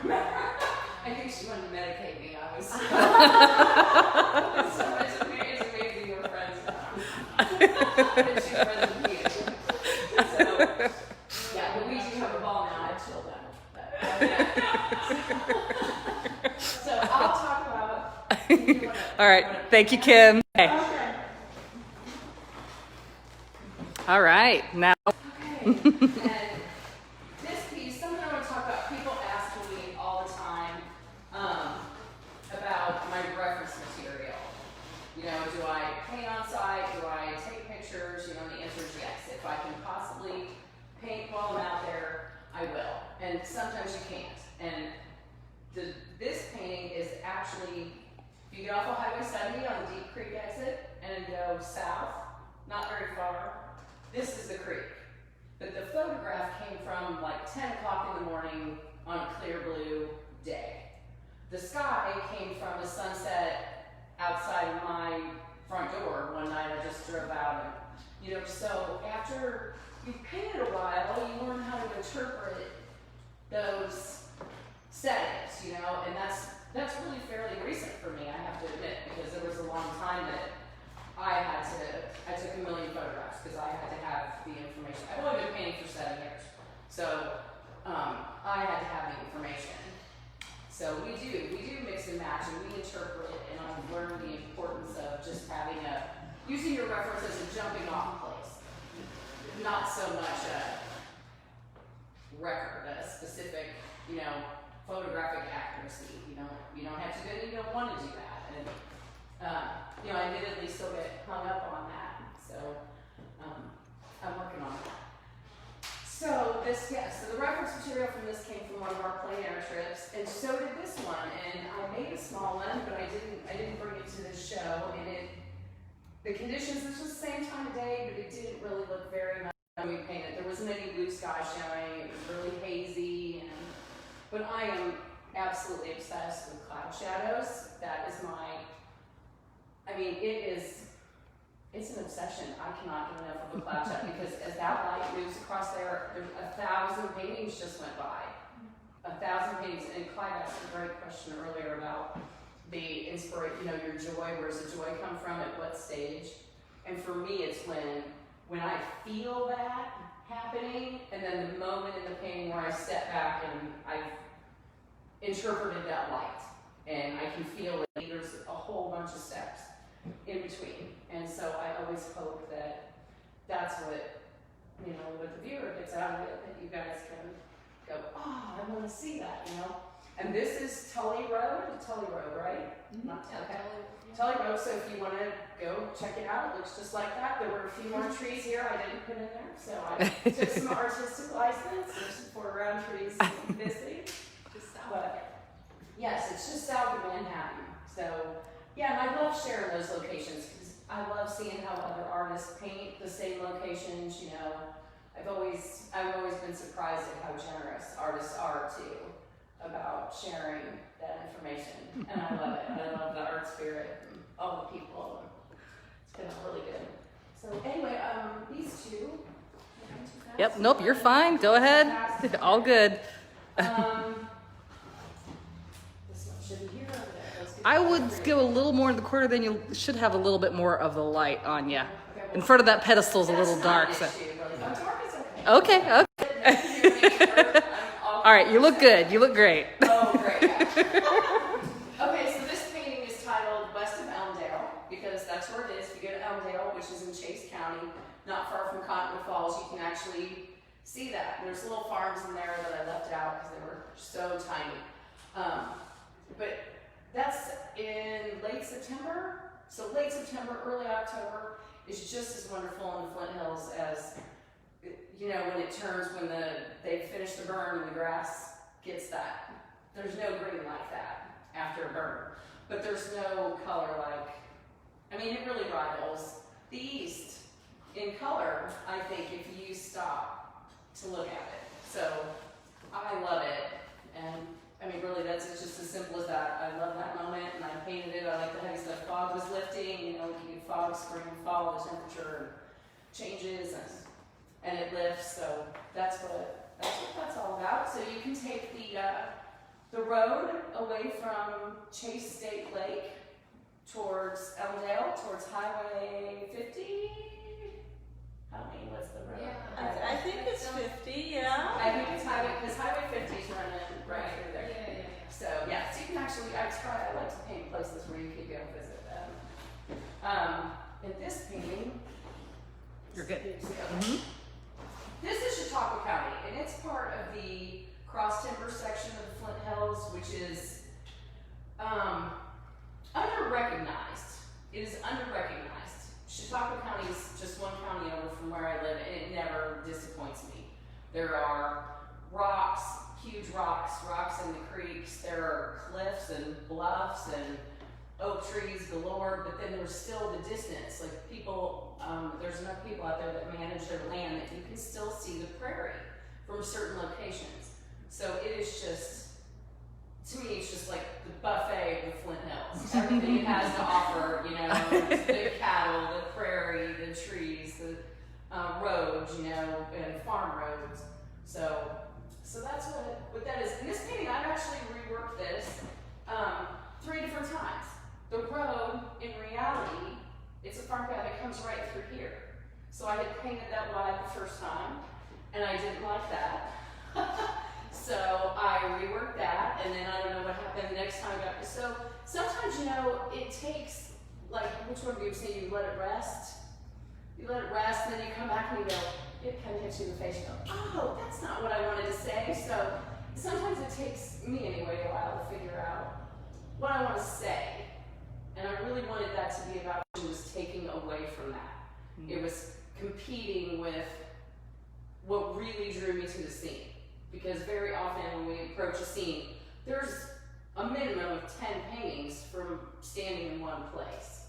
I think she wanted to medicate me. I was so much amazing you were friends now. And she's friends with me. So, yeah, but we do have a ball now. I chilled out. So I'll talk about. All right. Thank you, Kim. Okay. Okay. All right. Now. Okay. And this piece, something I want to talk about. People ask me all the time about my reference material. You know, do I paint on site? Do I take pictures? You know, the answer is yes. If I can possibly paint while I'm out there, I will. And sometimes you can't. And this painting is actually, if you get off of Highway 70 on the Deep Creek exit and go south, not very far, this is the creek. But the photograph came from like 10 o'clock in the morning on a clear blue day. The sky came from a sunset outside of my front door one night. I just drove out, and you know, so after you've painted a while, you learn how to interpret those settings, you know, and that's really fairly recent for me, I have to admit, because there was a long time that I took a million photographs because I had to have the information. I've only been painting for 7 years, so I had to have the information. So we do mix and match, and we interpret, and I've learned the importance of just using your reference as a jumping off place, not so much a record, a specific, you know, photographic accuracy. You don't have to do it, you don't want to do that. And you know, I admittedly still get hung up on that. So I'm working on that. So so the reference material from this came from one of our plein air trips, and so did this one. And I made a small one, but I didn't bring it to this show. And the conditions, this was the same time of day, but it didn't really look very much when we painted. There wasn't any blue sky showing. It was really hazy. But I am absolutely obsessed with cloud shadows. That is it's an obsession. I cannot get enough of a cloud shadow because as that light moves across there's 1,000 paintings just went by. 1,000 paintings. And Clyde asked a great question earlier about the inspiration, you know, your joy. Where's the joy come from? At what stage? And for me, it's when I feel that happening, and then the moment in the painting where I step back and I've interpreted that light, and I can feel it. There's a whole bunch of steps in between, and so I always hope that that's what, you know, what the viewer gets out of it, that you guys can go, oh, I want to see that, you know. And this is Tully Road, right? Mm-hmm. Not Tully Road. So if you want to go check it out, it looks just like that. There were a few more trees here I didn't put in there, so I took some artistic license. There's some foreground trees missing. But yes, it's just south of Manhattan. So yeah, and I love sharing those locations because I love seeing how other artists paint the same locations. You know, I've always been surprised at how generous artists are too about sharing that information, and I love it. I love the art spirit and all the people. It's been really good. So anyway, these two. Yep, nope, you're fine. Go ahead. All good. This one should be here or over there. Let's get I that would straight. go a little more in the corner, then you should have a little bit more of the light on you. In front of that pedestal is a little dark. That's So. not an issue, really. Oh, dark is okay. Okay, okay. All right, you look good. You look great. Oh, great. Yeah. Okay, so this painting is titled West of Elmdale because that's where it is. If you go to Elmdale, which is in Chase County, not far from Cottonwood Falls, you can actually see that. There's little farms in there that I left out because they were so tiny. But that's in late September. So late September, early October is just as wonderful in the Flint Hills as, you know, when it turns, when they finish the burn and the grass gets that. There's no green like that after a burn. But there's no color like, I mean, it really rivals the East in color, I think, if you stop to look at it. So I love it. And I mean, really, it's just as simple as that. I love that moment, and I painted it. I like the heavy stuff. Fog was lifting, you know, you get fog, spring, fall, the temperature changes, and it lifts. So that's what that's all about. So you can take the road away from Chase State Lake towards Elmdale, towards Highway 50. What's the road? Yeah. I think it's 50, yeah. I think it's Highway, because Highway 50 is running right through there. Yeah. So yeah, so you can actually, I like to paint places where you can go visit them. In this painting, You're good. this is Chautauqua County, and it's part of the cross timber section of the Flint Hills, which is under-recognized. It is under-recognized. Chautauqua County is just one county over from where I live, and it never disappoints me. There are rocks, huge rocks in the creeks. There are cliffs and bluffs and oak trees galore, but then there's still the distance. Like people, there's enough people out there that manage their land that you can still see the prairie from certain locations. So it is just, to me, it's just like the buffet of the Flint Hills. Everything it has to offer, you know, the cattle, the prairie, the trees, the roads, you know, and farm roads. So that's what that is. In this painting, I've actually reworked this 3 different times. The road, in reality, it's a farm path that comes right through here. So I had painted that wide the first time, and I didn't like that. So I reworked that, and then I don't know what happened the next time I got. So sometimes, you know, it takes, like, which one of you have seen, you let it rest? You let it rest, and then you come back and you go, it kind of hits you in the face, you go, oh, that's not what I wanted to say. So sometimes it takes me, anyway, a while to figure out what I want to say. And I really wanted that to be about what was taking away from that. It was competing with what really drew me to the scene. Because very often when we approach a scene, there's a minimum of 10 paintings from standing in one place.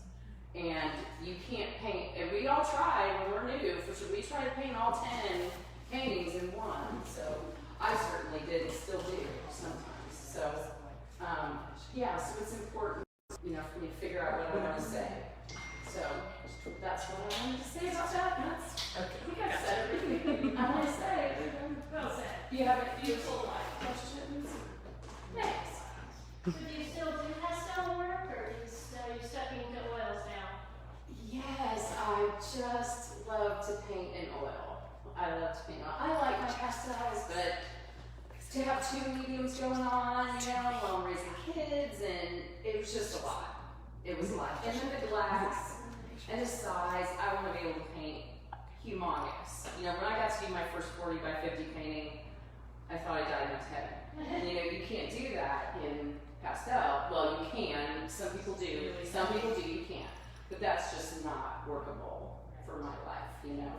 And you can't paint, and we all try when we're new, for sure, we try to paint all 10 paintings in one. So I certainly did and still do sometimes. So yeah, so it's important, you know, for me to figure out what I want to say. So that's what I wanted to say about that. I think I've said everything I want to say. Well said. Do you have a beautiful questions? Thanks. So do you still do pastel work, or are you stuck into oils now? Yes, I just love to paint in oil. I love to paint oil. I like my pastels, but to have 2 mediums going on, you know, while I'm raising kids, and it was just a lot. It was a lot. And then the glass and the size, I want to be able to paint humongous. You know, when I got to do my first 40 by 50 painting, I thought I died in my head. And, you know, you can't do that in pastel. Well, you can. Some people do. Some people do. You can't. But that's just not workable for my life, you know.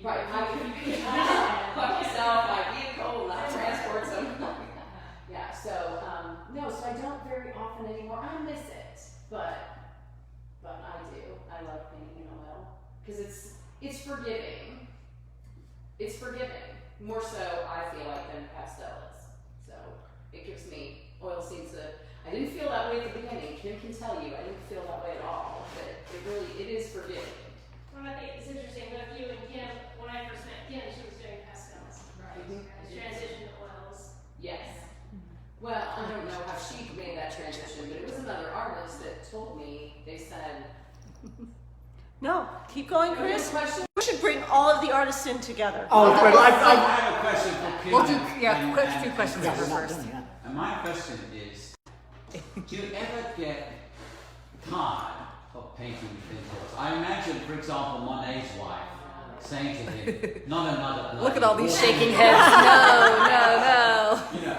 Right. Myself, my vehicle, not transport, so. Yeah, so, no, so I don't very often anymore. I miss it, but I do. I love painting in oil because it's forgiving. it's forgiving. More so, I feel like, than pastel is. So it gives me, oil seems to, I didn't feel that way at the beginning. Kim can tell you, I didn't feel that way at all. But it is forgiving. Well, I think it's interesting that you and Kim, when I first met Kim, she was doing pastels. Right. Transition to oils. Yes. Well, I don't know how she made that transition, but it was another artist that told me, they said, No, keep going, Chris. question? We should bring all of the artists in together. Oh, but I have a question for Kim. We'll do, and- a and- few questions yeah, for we're not first. done yet. And my question is, do you ever get tired of painting pintores? I imagine, for example, Monet's wife saying to him, not another bloody Look at all these wall." shaking heads. No. You know,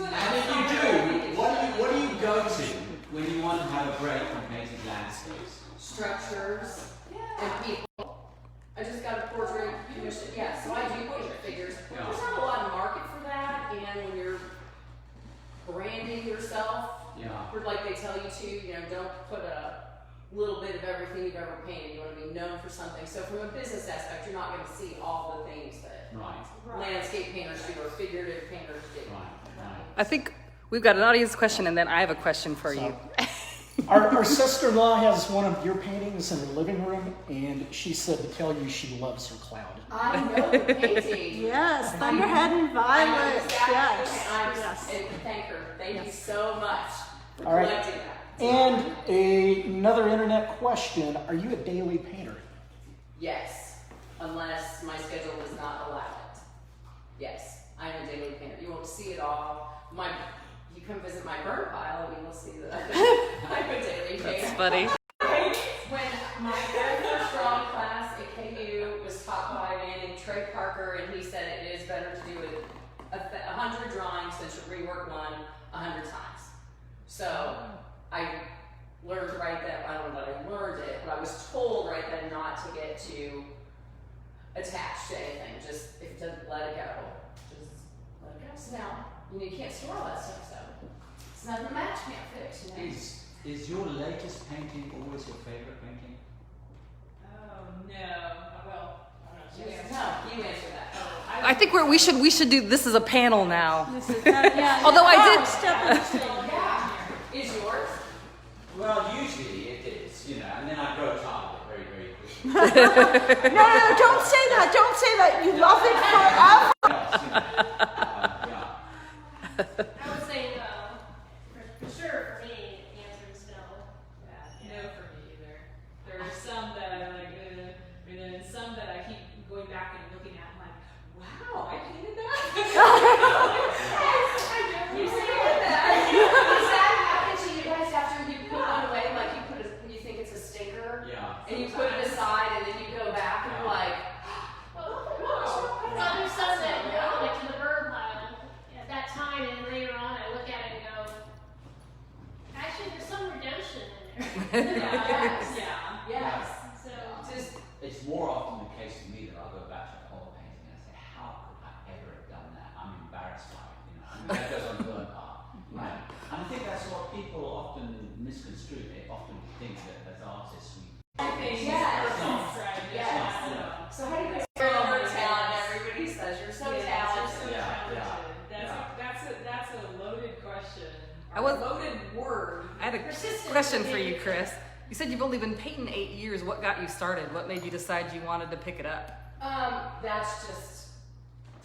and if you do, what do you go to when you want to have a break from painting landscapes? structures and people. I just got a portrait commission. Yeah, so I do portrait figures. Yeah. There's not a lot of market for that, and when you're branding yourself, Yeah. or like they tell you to, don't put a little bit of everything you've ever painted. You want to be known for something. So from a business aspect, you're not going to see all the things that Right. landscape painters do or figurative painters do. Right. I think we've got an audience question, and then I have a question for you. Our sister-in-law has one of your paintings in her living room, and she said to tell you she loves her cloud. I know the painting. Yes, Thunderhead and Violet. Yes. Yes. And thank her. Thank you so much for All right. collecting that. And another internet question, are you a daily painter? Yes, unless my schedule does not allow it. Yes, I'm a daily painter. You won't see it all. You come visit my burn pile and you'll see that I'm a daily painter. That's funny. When my very first drawing class at KU was taught by a man named Trey Parker, and he said it is better to do 100 drawings than to rework one 100 times. So I learned right then, I don't know that I learned it, but I was told right then not to get too attached to anything. Just, if it doesn't, let it go. Just let it go. So now, you can't store all that stuff, so it's nothing the match can't fix, Is your latest painting always your favorite painting? Oh, no. Well, I'm not sure. No, you answer that. I think we should do this as a panel now. This is yeah. Although I did- Yeah. Is yours? Well, usually it is, and then I grow tired of it very, very quickly. No, don't say that. Don't say that. You love it forever. I would say no. For sure, for me, the answer is no. No for me either. There are some that I like, and then some that I keep going back and looking at. I'm like, wow, I painted that. You say that. Does that happen to you guys after you put one away? Like you think it's a stinker, Yeah. and you put it aside, and then you go back and you're like, Well, there's some that go like to the bird pile at that time, and later on I look at it and go, actually, there's some redemption in there. yes. So, It's more often the case for me that I'll go back to the whole painting and say, how could I ever have done that? I'm embarrassed by it, that goes on burnt art. Right. And I think that's what people often misconstrue. They often think that as artists we Yes. So how do you guys feel over talent? Everybody says you're so talented. That's a loaded question. I was- A loaded word. I had a question for you, Chris. You said you've only been painting 8 years. What got you started? What made you decide you wanted to pick it up? That's just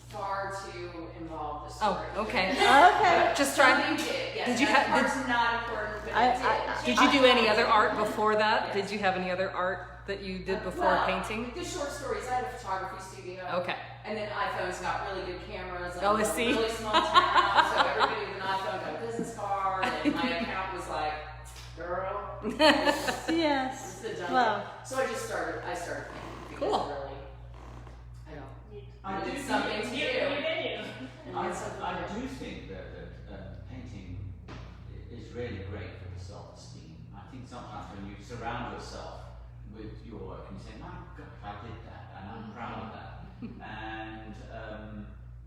far too involved. The story. Oh, okay. Okay. Just trying. Something did. Yes. Did you that have- part's not important, but I- it did. Did you do any other art before that? Yes. Did you have any other art that you did before Well, painting? The short stories. I had a photography studio. Okay. And then iPhones got really good cameras. And Oh, I'm I from see. a really small town, so everybody with an iPhone got a business card, and my account was like, girl, this Yes. is the done. Wow. So I started painting. Because Cool. Really, I do need something to you do. venue. I do think that painting is really great for the self-esteem. I think sometimes when you surround yourself with your work and you say, my God, I did that, and I'm proud of that. And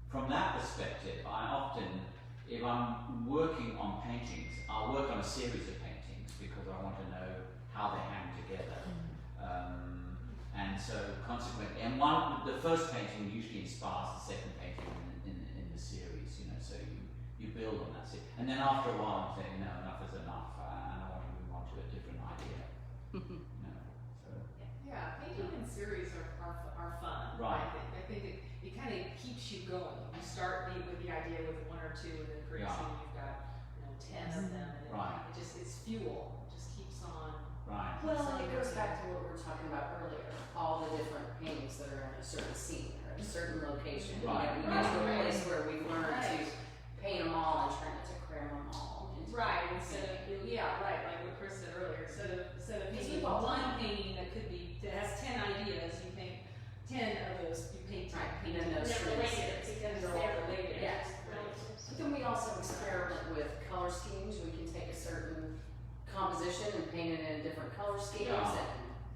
from that perspective, I often, if I'm working on paintings, I'll work on a series of paintings because I want to know how they hang together. And and so consequently, and the first painting usually inspires the second painting in the series, you know, so you build on that series. And then after a while you say, no, enough is enough, and I want to move on to a different idea. You know, so. Yeah, painting in series are fun. Right. I think it kind of keeps you going. You start with the idea with one or two, and then pretty Yeah. soon you've got 10 of them, and Right. it's fuel. It just keeps on. Right. Well, it goes back to what we were talking about earlier, all the different paintings that are in a certain scene or a certain location. Right. You know, we get to a Right. place where we learn to Right. paint them all and try not to cram them all. Into Right, one instead of, painting. like what Chris said earlier, instead of Because painting we've all one done it. painting that has 10 ideas, you paint 10 of those, you paint 10 Right, and paintings. then those They're strings. related because They're all they're related. Yes. relatives. But then we also experiment with color schemes. We can take a certain composition and paint it in different color schemes Yeah. and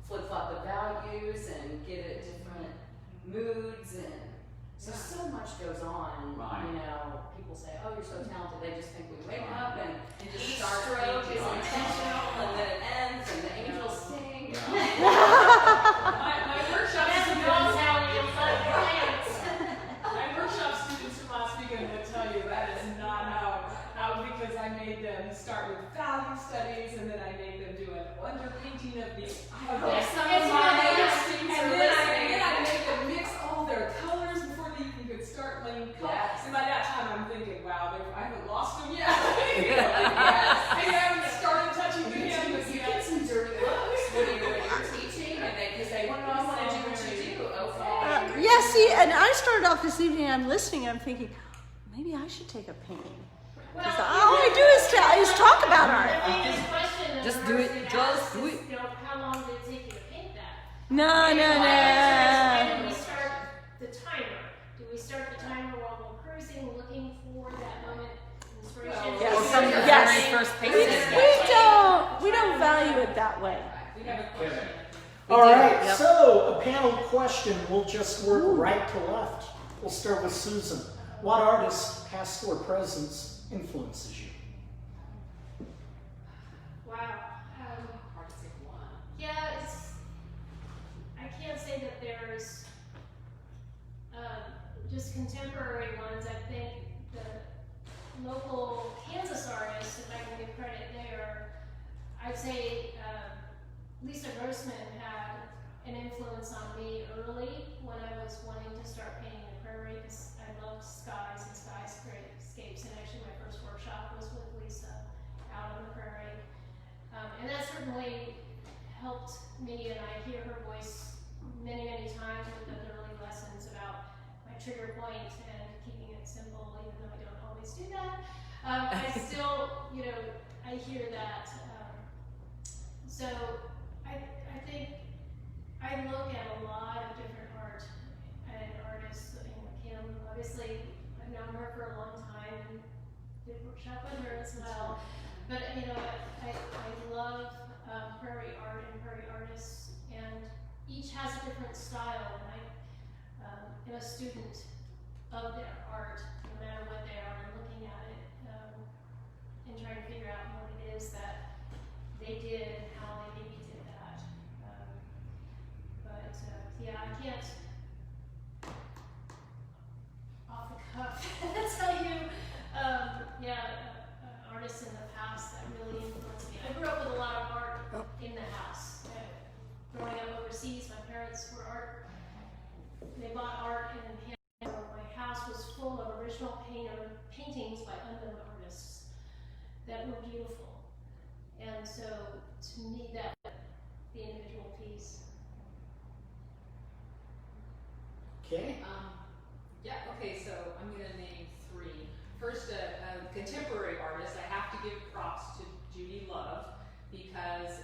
flip flop the values and get it different moods, and so much goes on. Right. You know, people say, "Oh, you're so talented." They just think we wake Right. up and just each start stroke painting. is Right. intentional, and then it ends, and the angels sing. My workshop That's students, girls how we love plants. my workshop students from last weekend will tell you that is not how, because I made them start with value studies, and then I made them do an underpainting of the Yes, some yes, of my yes. and Are then listening. I made them mix all their colors before they even could start laying colors. Yes. And by that time, I'm thinking, wow, I haven't lost them yet. Yes. They haven't started touching the You canvas get yet. some dirty looks when you're teaching, and because they want to do what you do. Okay. Yeah, see, and I started off this evening, I'm listening, I'm thinking, maybe I should take a painting. Well, All I do is talk about art. The biggest question Just that do it, Marcy just asks do is, it. you know, how long did it take you to paint that? No. When do we start the timer? Do we start the timer while we're cruising, looking for that moment of inspiration? Yes. Or from your Yes. very first We painting. we don't value it that way. We have a question. All right, Yep. so a panel question. We'll just work right to left. We'll start with Susan. What artist, past or present, influences you? Wow. Hard to say one. Yeah, I can't say that there's just contemporary ones. I think the local Kansas artists, if I can give credit there, I'd say Lisa Grossman had an influence on me early when I was wanting to start painting the prairie, because I loved skies and skyscapes, and actually my first workshop was with Lisa out on the prairie. And that certainly helped me, and I hear her voice many, many times with those early lessons about my trigger point and keeping it simple, even though I don't always do that. I still, I hear that. So I think I look at a lot of different art and artists. Kim, obviously, I've known her for a long time and did workshop with her as well. But I love prairie art and prairie artists, and each has a different style. And I am a student of their art, no matter what they are, and looking at it and trying to figure out what it is that they did and how they maybe did that. Yeah, I can't off the cuff tell you. Artists in the past that really influenced me. I grew up with a lot of art in the house. Growing up overseas, my parents were art. They bought art in Hanover. My house was full of original paintings by unknown artists that were beautiful. And so, to me, that the individual piece. Okay. Okay, so I'm going to name three. First, a contemporary artist. I have to give props to Judy Love, because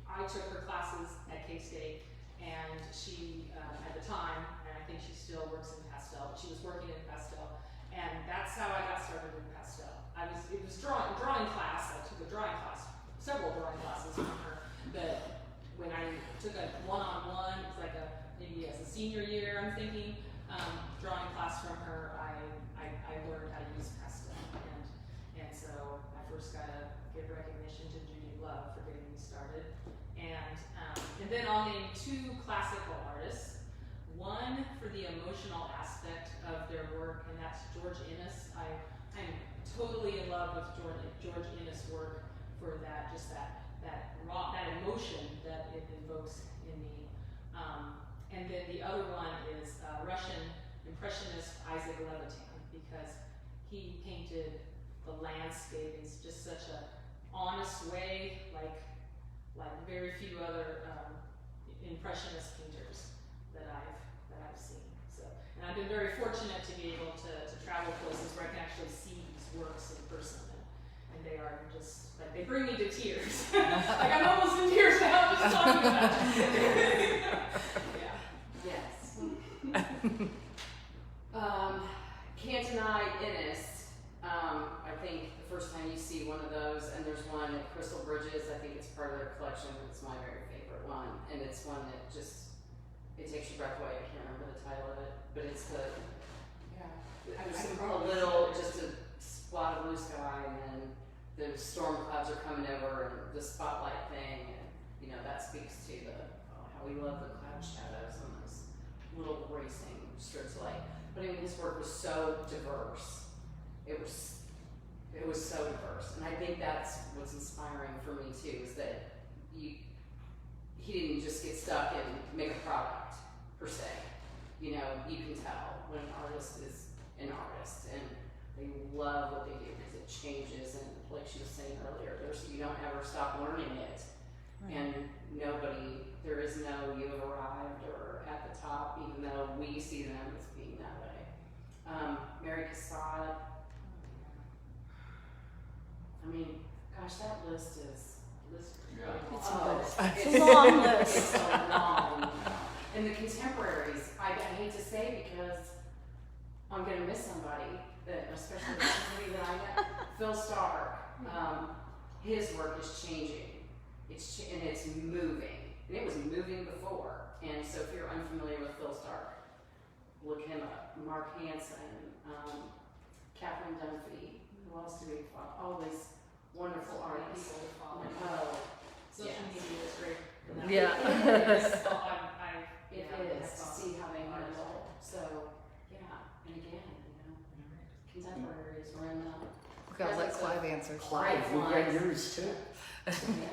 I took her classes at K-State, and she, at the time, and I think she still works in pastel, but she was working in pastel, and that's how I got started in pastel. It was drawing class. I took a drawing class, several drawing classes from her, but when I took a one-on-one, it was like maybe as a senior year, I'm thinking, drawing class from her, I learned how to use pastel, and so I first got to give recognition to Judy Love for getting me started, and And then I'll name two classical artists. One for the emotional aspect of their work, and that's George Innes. I'm totally in love with George Innes' work for that, just that raw, that emotion that it invokes in me. And then the other one is Russian Impressionist Isaac Levitan, because he painted the landscape in just such a honest way, like very few other Impressionist painters that I've seen. So, and I've been very fortunate to be able to travel places where I can actually see these works in person, and they are just like, they bring me to tears. Like I'm almost in tears now just talking about it. Yeah. Yes. Cantonite Innes. I think the first time you see one of those, and there's one at Crystal Bridges, I think it's part of their collection, but it's my very favorite one. And it's one that just, it takes your breath away. I can't remember the title of it, but it's the, just a little, just a spot of blue sky, and then the storm clouds are coming over, and the spotlight thing, and you know, that speaks to how we love the cloud shadows on those little racing strips of light. But I mean, his work was so diverse. It was so diverse, and I think that's what's inspiring for me too, is that he didn't just get stuck and make a product per se. You know, you can tell when an artist is an artist, and they love what they do because it changes, and like she was saying earlier, you don't ever stop learning it, and there is no you have arrived or at the top, even though we see them as being that way. Mary Cassatt. I mean, gosh, that list is It's a long list. It's so long. And the contemporaries, I hate to say because I'm going to miss somebody, especially somebody that I know. Phil Stark, his work is changing. And it's moving. And it was moving before. And so if you're unfamiliar with Phil Stark, look him up. Mark Hansen, Catherine Dunphy. Who else do we follow? All these wonderful artists. Social media is great. Yeah. It is to see how they handle. So, yeah. And again, contemporaries were in the. We've got to let Clive answer. Clive, we got yours too.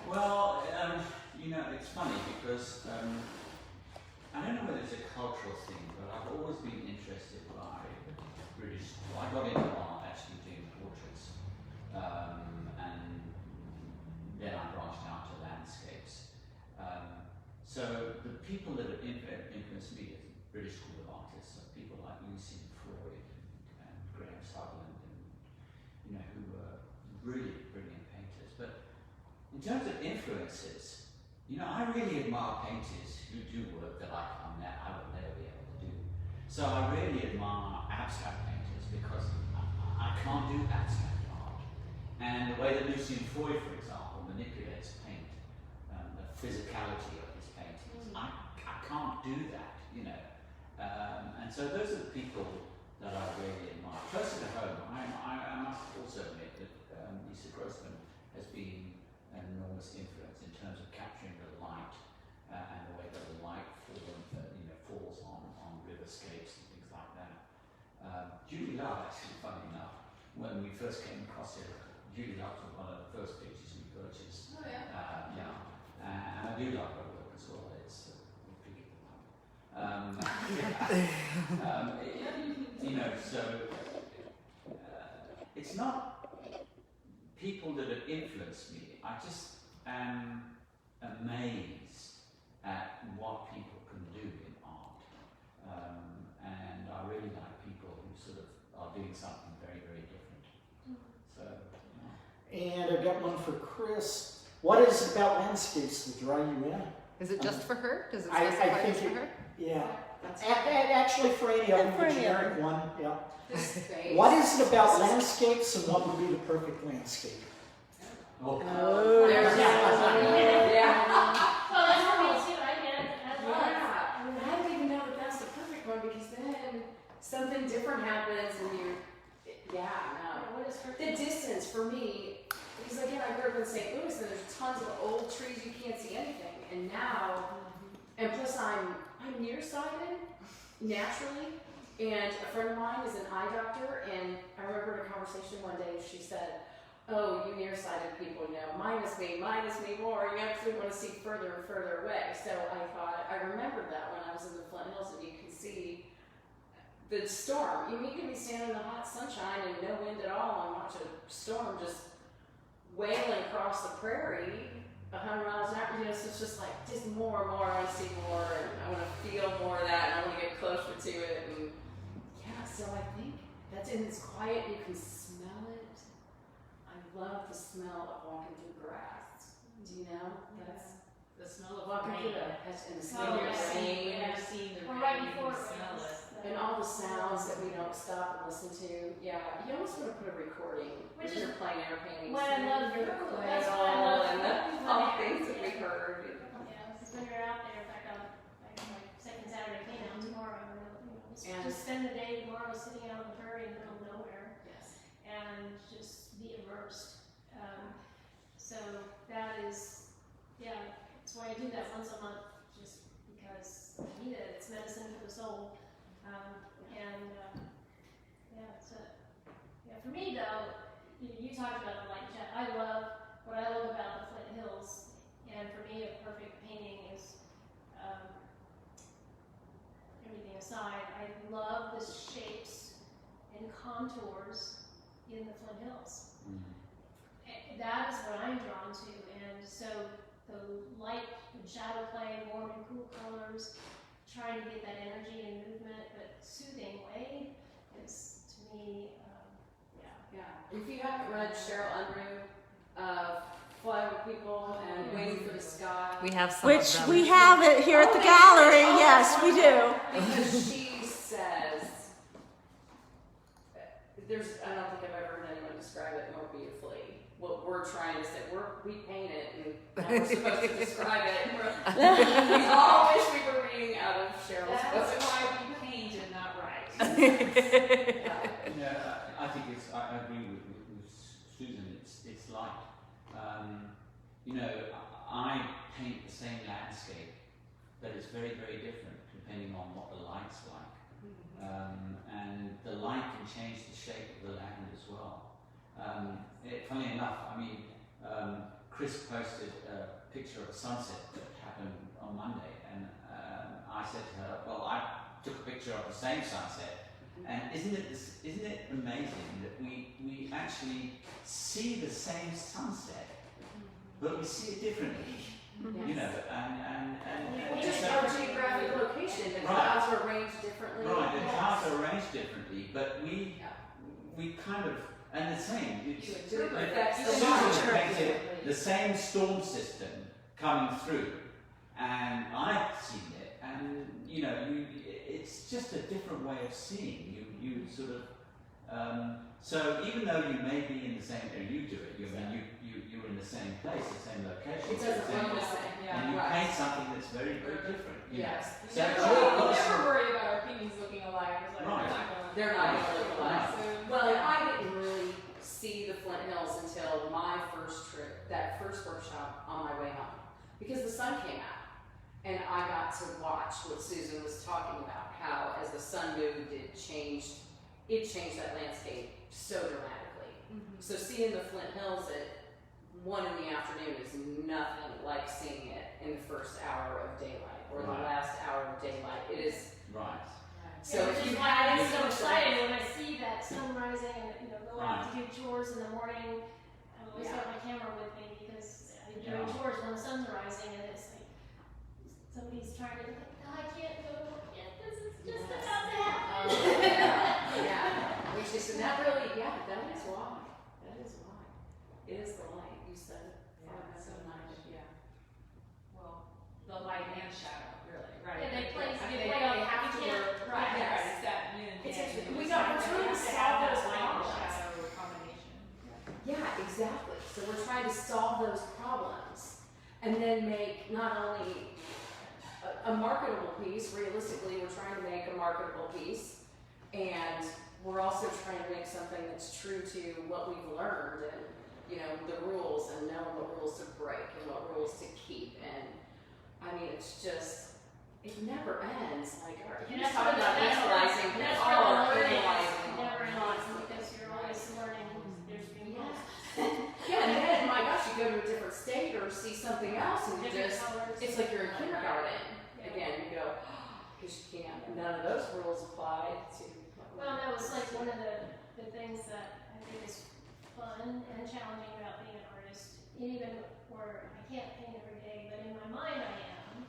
Well, it's funny because I don't know whether it's a cultural thing, but I've always been interested by British. I got into art actually doing portraits, and then I branched out to landscapes. So the people that have influenced me as British school of artists are people like Lucian Freud and Graham Sutherland, and who were really brilliant painters. But in terms of influences, I really admire painters who do work that I would never be able to do. So I really admire abstract painters because I can't do abstract art. And the way that Lucian Freud, for example, manipulates paint, the physicality of his paintings, I can't do that, and so those are the people that I really admire. Closer to home, I must also admit that Lisa Grossman has been an enormous influence in terms of capturing the light and the way that the light falls on riverscapes and things like that. Judy Love, actually, funny enough, when we first came across it, Judy Love was one of the first pictures we purchased. Oh yeah. And I do like her work as well. It's repeatable. It's not people that have influenced me. I just am amazed at what people can do in art. And I really like people who sort of are doing something very, very different. So, And I've got one for Chris. What is it about landscapes that draw you in? Is it just for her? Does it I specify think just for her? Yeah. Actually, for any of them, for the any of generic one, yeah. This space. What is it about landscapes, and what would be the perfect landscape? oh. There's yeah. Well, that's for me too. I get it. I love it. Yeah, I don't even know that that's the perfect one because then something different happens and no. What is for The distance for me, because again, I grew up in St. Louis and there's tons of old trees, you can't see anything. And now, and plus I'm nearsighted naturally, and a friend of mine is an eye doctor, and I remember in a conversation one day she said, "Oh, you nearsighted people, minus me more, you actually want to see further and further away." So I remembered that when I was in the Flint Hills, and you can see the storm. You can be standing in the hot sunshine and no wind at all and watch a storm just wailing across the prairie 100 miles an hour. So it's just like, just more and more, I want to see more, and I want to feel more of that, and I want to get closer to it. And yeah, so I think it's quiet, you can smell it. I love the smell of walking through grass. Do you know? That's The smell of walking rain. through and the smell Oh, of yeah. rain. When you're seeing the Or rain, right you before can it smell rains. it. And all the sounds that we don't stop and listen to. Yeah, you almost want to put a recording Which with is your plein air paintings. what I love Hear the for- quail that's what I love and for all the plein air. things that we Yeah. heard. Yeah, because when you're out there, in fact, I'm like my second Saturday came out tomorrow. And- Just spend the day tomorrow sitting out on the prairie in the middle of nowhere Yes. and just be immersed. So that is, yeah, that's why I do that once a month, just because I need it. It's medicine for the soul. Yeah, for me though, you talked about the light jet. What I love about the Flint Hills, and for me a perfect painting is, everything aside, I love the shapes and contours in the Flint Hills. That is what I'm drawn to, and so the light and shadow play, warm and cool colors, trying to get that energy and movement, but soothing way is, to me, Yeah. If you haven't read Cheryl Unruh, Fly with People and Waiting for the Sky. We have some Which of them. we have it here at the gallery. Yes, we do. Because she says, I don't think I've ever heard anyone describe it more beautifully. What we're trying to say, we paint it, and now we're supposed to describe it. We all wish we were reading out of Cheryl's book. That's why we paint and not write. I think I agree with Susan. It's like, I paint the same landscape, but it's very, very different depending on what the light's like. And the light can change the shape of the land as well. Funnily enough, Chris posted a picture of a sunset that happened on Monday, and I said to her, "Well, I took a picture of the same sunset." And isn't it amazing that we actually see the same sunset, but we see it differently, and Just our geographic location, the Right. clouds are arranged differently. right, the clouds are arranged differently, but we kind of, and the same. It affects the Susan water. painted the same storm system coming through, and I've seen it, and it's just a different way of seeing. You sort of, so even though you may be in the same area, you do it. You're in the same place, the same location. It doesn't same- run the same. and you Right. paint something that's very, very different. Yes. We So never, it's all- we never worry about our paintings looking alike. It's like, Right. They're not going to look alike. So, Well, I didn't really see the Flint Hills until my first trip, that first workshop on my way home, because the sun came out, and I got to watch what Susan was talking about, how as the sun moved, it changed that landscape so dramatically. So seeing the Flint Hills at 1 in the afternoon is nothing like seeing it in the first hour of daylight or the Right. last hour of daylight. It is. Right. So which if is you why had I'm so any excited when I see that sun rising and go out to Right. do chores in the morning. I always Yeah. got my camera with me because I do Yeah. chores when the sun's rising, and it's like somebody's trying to no, I can't go yet. This is just Yes. about to happen. Yeah. Which is, and that really, that is why. That is why. It is the light. You said it. Yeah, so nice. Yeah. well, the light and shadow, really, right? Yeah, they play- I mean, they they play off- have you to can't- work, right, yes. right, it's that yin and It's yang. actually- You we just got- have we're to- trying to have to solve have those that light and problems. shadow combination. Yeah, exactly. So we're trying to solve those problems and then make not only a marketable piece, realistically, we're trying to make a marketable piece, and we're also trying to make something that's true to what we've learned and, the rules and knowing the rules to break. it's just, it never ends. Like, And you that's talk about analyzing, that's all where the are learning analyzing. never ends because you're always learning. There's been Yeah, and then, my gosh, you go to a different state or see something else, and you different just, colors. it's like you're in kindergarten. Yeah. Again, you go, because you can't, and none of those rules apply to. Well, that was like one of the things that I think is fun and challenging about being an artist, even where I can't paint every day, but in my mind I am,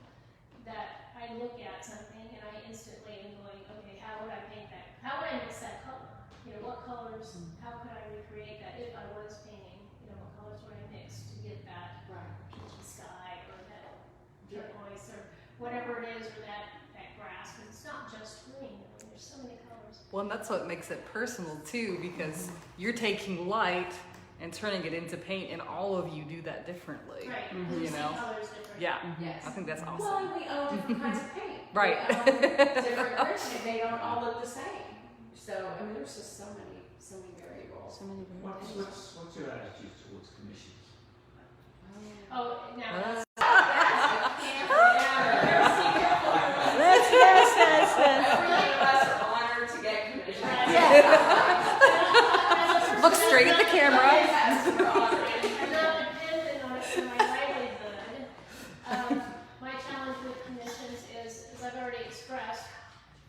that I look at something and I instantly am going, okay, how would I paint that? How would I mix that color? You know, what colors, how could I recreate that if I was painting? You know, what colors would I mix to get that peachy sky or that turquoise or whatever it is, or that grass, because it's not just green. I mean, there's so many colors. Well, and that's what makes it personal too, because you're taking light and turning it into paint, and all of you do that differently. Right. You see know? colors different. Yeah. Yes. I think that's Well, awesome. and we own different kinds of paint. Right. We own different bricks, and they don't all look the same. So, I mean, there's just so many variables. What's your attitude towards commissions? Oh, now Uh, that's Every of us are honored to get commissions. Look straight at the camera. Yes, we're honored. I'm not dependent on it for my livelihood. My challenge with commissions is, as I've already expressed,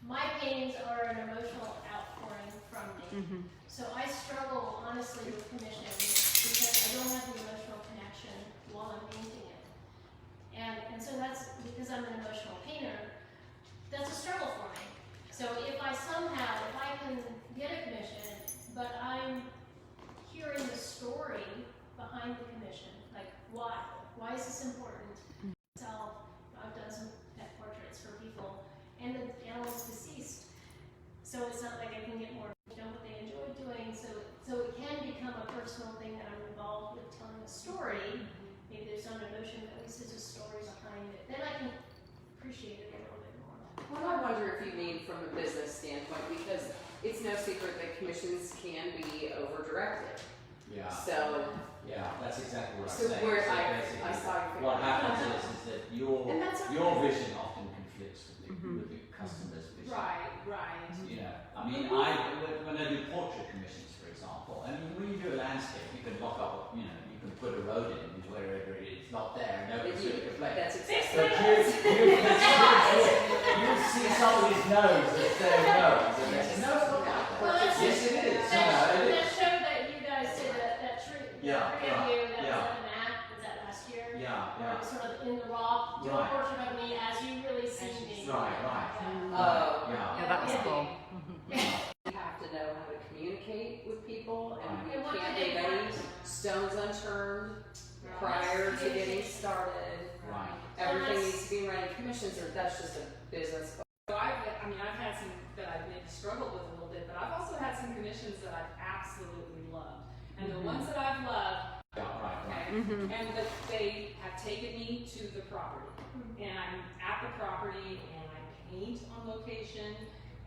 my paintings are an emotional outpouring from me. So I struggle honestly with commissions because I don't have the emotional connection while I'm painting it. And so that's because I'm an emotional painter, that's a struggle for me. So if I can get a commission, but I'm hearing the story behind the commission, like why is this important? So I've done some pet portraits for people, and the animal's deceased. So it's not like I can get more, what they enjoy doing. So it can become a personal thing that I'm involved with telling a story. Maybe there's some emotion, but at least there's a story behind it. Then I can appreciate it a little bit more. Well, I wonder if you mean from a business standpoint, because it's no secret that commissions can be over-directed. Yeah. So, Yeah, that's exactly what I'm So saying. where So I basically, saw your what finger. happens is that And that's okay. your vision often conflicts with the customer's vision. right. You know, I mean, when I do portrait commissions, for example, I mean, when you do a landscape, you can lock up, you know, you can put a road in wherever it's not there, nobody's going to complain. That's But exactly. you see somebody's nose that's their nose, and they say, no, it's not like that. Well, that's Yes, it is. You know, it that is. show that you guys did, that tree, Yeah, that tree of you, that yeah. was at the MAC, was that last year? Yeah, Where it yeah. was sort of in the raw, do a Right. portrait of me as you really see me. Right, right. Oh, Yeah. Yeah, that was cool. You have to know how to communicate with people, and we And what can't do they leave any want? stones unturned prior to getting started. Right. Everything needs to be running. Commissions are, that's just a business. So I've had some that I've maybe struggled with a little bit, but I've also had some commissions that I've absolutely loved. And the ones that I've loved, Yeah, right, right. okay, and that they have taken me to the property. And I'm at the property and I paint on location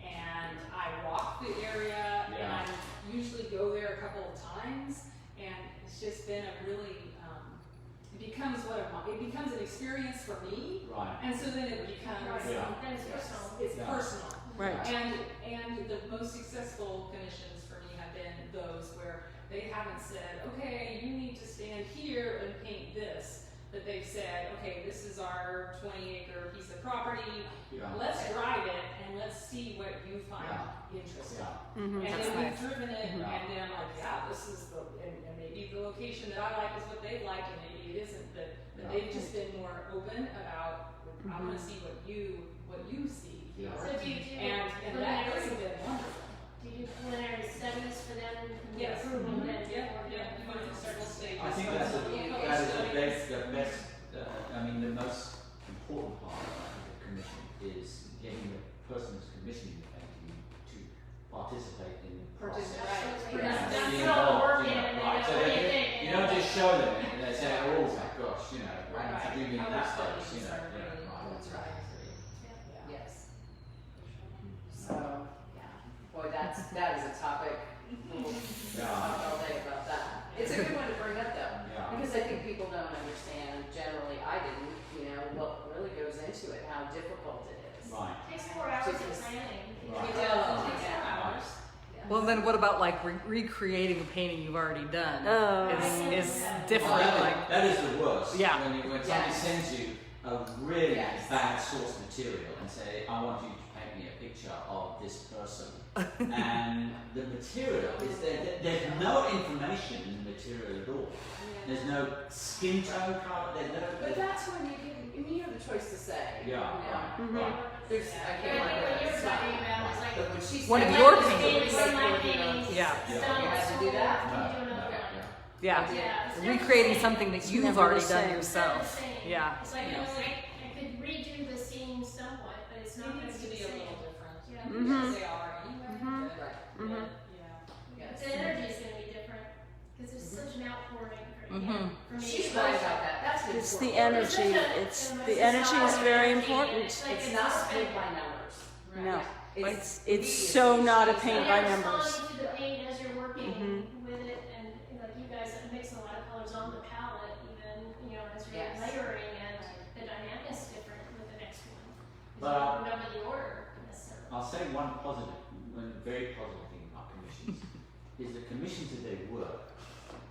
and I walk the area and Yeah. I usually go there a couple of times, and it's just been a really, it becomes an experience for me. Right. And so then it becomes, Yeah. That is personal. it's Yeah. personal. Right. And the most successful commissions for me have been those where they haven't said, okay, you need to stand here and paint this. But they've said, okay, this is our 20-acre piece of property. Yeah. Let's drive it and let's see what you find interesting. Yeah. And That's then nice. we've driven it, Mhm. and then I'm like, yeah, this is and maybe the location that I like is what they like, and maybe it isn't. But Yeah. they've just been more open about, I want to see what you see here. Yeah. So do you do And that has preliminary, been wonderful. do you do preliminary studies for them? and Yes. approve them then Yeah, before yeah, you went through several stages. I think that's Color that is studies. the best, I mean, the most important part of the commission is getting the person who's commissioning the painting to participate in the process. Absolutely. Yeah, That's be not all involved, work you in know, and they right, go, so what do they- you think? you don't just show them it and they say, oh my gosh, you know, why Right. don't you do me How this about days, these you know, are yeah, really- right. That's right. Yeah. Yes. So, yeah. Boy, that is a topic. We'll talk all day about that. It's a good one to bring up though. Yeah. Because I think people don't understand, generally I didn't, what really goes into into it, how difficult it is. Right. It takes 4 hours of planning. Right. It does, it takes 4 hours. Well, then what about like recreating a painting you've already done? Oh. Is different. Well, Like, that is the worst. Yeah. When somebody Yes. sends you a really Yes. bad source material and say, I want you to paint me a picture of this person. And the material is there. There's no information in the material at all. There's no skin tone color. But that's when you have the choice to say. Yeah, you know. right. There's, I I can't think remember what the you're talking about is like but when she One said, of your like, paintings. One of my paintings. Yeah. It's Yeah. done You with have to do that? Can you do another one? yeah, Yeah, it's never recreating the same. something that you've never already the done same. It's not the yourself. same. Yeah. It's like, you know, I could redo the scene somewhat, but it's not It going needs to to be be the a same. little different. Yeah. Because they are anyway. Right. But, Mm-hmm. yeah. Yes. The energy is going to be different because there's such an outpouring for, Mhm. for me. She's right about that. That's good. It's for the her. energy. It's the energy is very important. It's not paid by numbers. No, It's it's so not a paint by Yeah, numbers. responding to the paint as you're working with it, and you know, like you guys that mix a lot of colors on the palette, even you know as you're Yes. layering, and the dynamic's different with the next one. 'Cause But- you don't remember the order necessarily. I'll say one very positive thing about commissions is that commissions of their work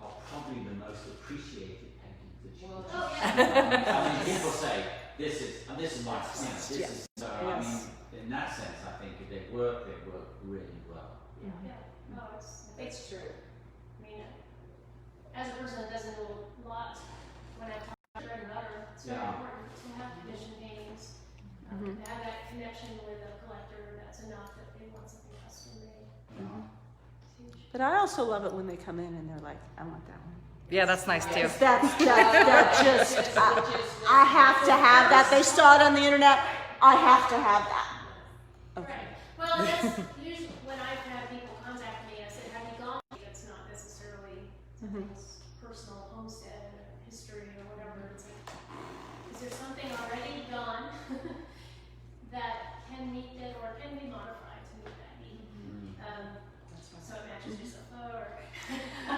are probably the most appreciated paintings that you Well, can Oh do. yeah. I mean, people say this is my, this Yes. is. So I Yes. mean, in that sense, I think if they work really well. Yeah. No, it's It's true. I mean, as a person that doesn't know a lot, when I talk about bread and butter, it's very Yeah. important to have commission paintings. To have that connection with a collector, that's enough that they want something custom made. It's huge. But I also love it when they come in and they're like, I want that one. Yeah, that's nice too. That just, I have to have that. They saw it on the internet. I have to have that. Okay. Right. Well, that's usually when I've had people contact me, I said, have you gone? That's not necessarily something's personal homestead or history or whatever. It's like, is there something already done that can meet that or can be modified to meet that need? So it matches your sofa or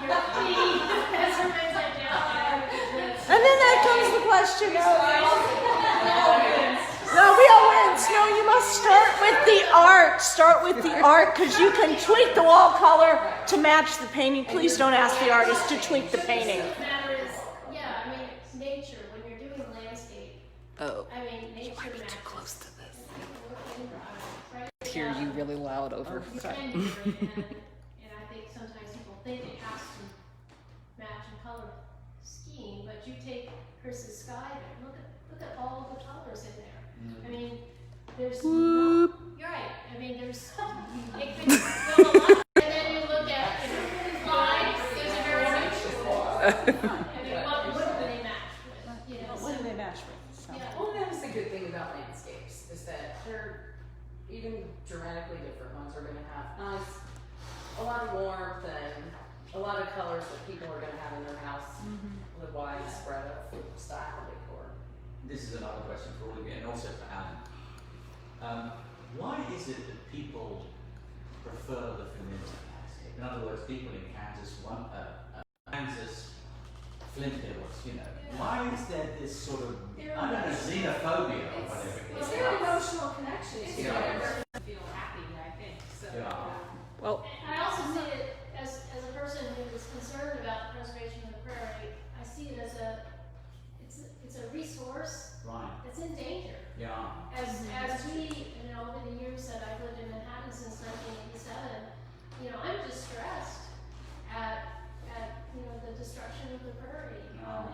your feet, as her things like that. And then that comes the question of, no, we all wins. No, you must start with the art. Start with the art because you can tweak the wall color to match the painting. Please don't ask the artist to tweak the painting. The matter is, yeah, I mean, it's nature. When you're doing landscape, Oh, I mean, nature might be matches. too close to this. Right? Hear you really loud over. You can do it, and I think sometimes people think it has to match and color scheme, but you take Chris's sky there, look at all the colors in there. I mean, there's no, you're right. I mean, there's it could go a lot. And then you look at lines. There's a very neutral. I mean, what do they match with? You know, What do so, they match with? So. yeah. Well, that was the good thing about landscapes is that they're even dramatically different ones are going to have nice, a lot of warmth and a lot of colors that people are going to have in their house with a wide spread of style decor. This is another question for all of you, and also for Alan. Why is it that people prefer the familiar landscape? In other words, people in Kansas Flint Hills, you know. Why is there this sort of, I don't know, xenophobia or whatever it It's is? their emotional connection to Yeah. it. Feel happy, I think. So, Yeah. Well, I also see it as a person who is concerned about the preservation of the prairie. I see it as it's a resource Right. that's in danger. Yeah. As we, you know, over the years that I've lived in Manhattan since 1987, you know, I'm distressed at you know the destruction of the prairie.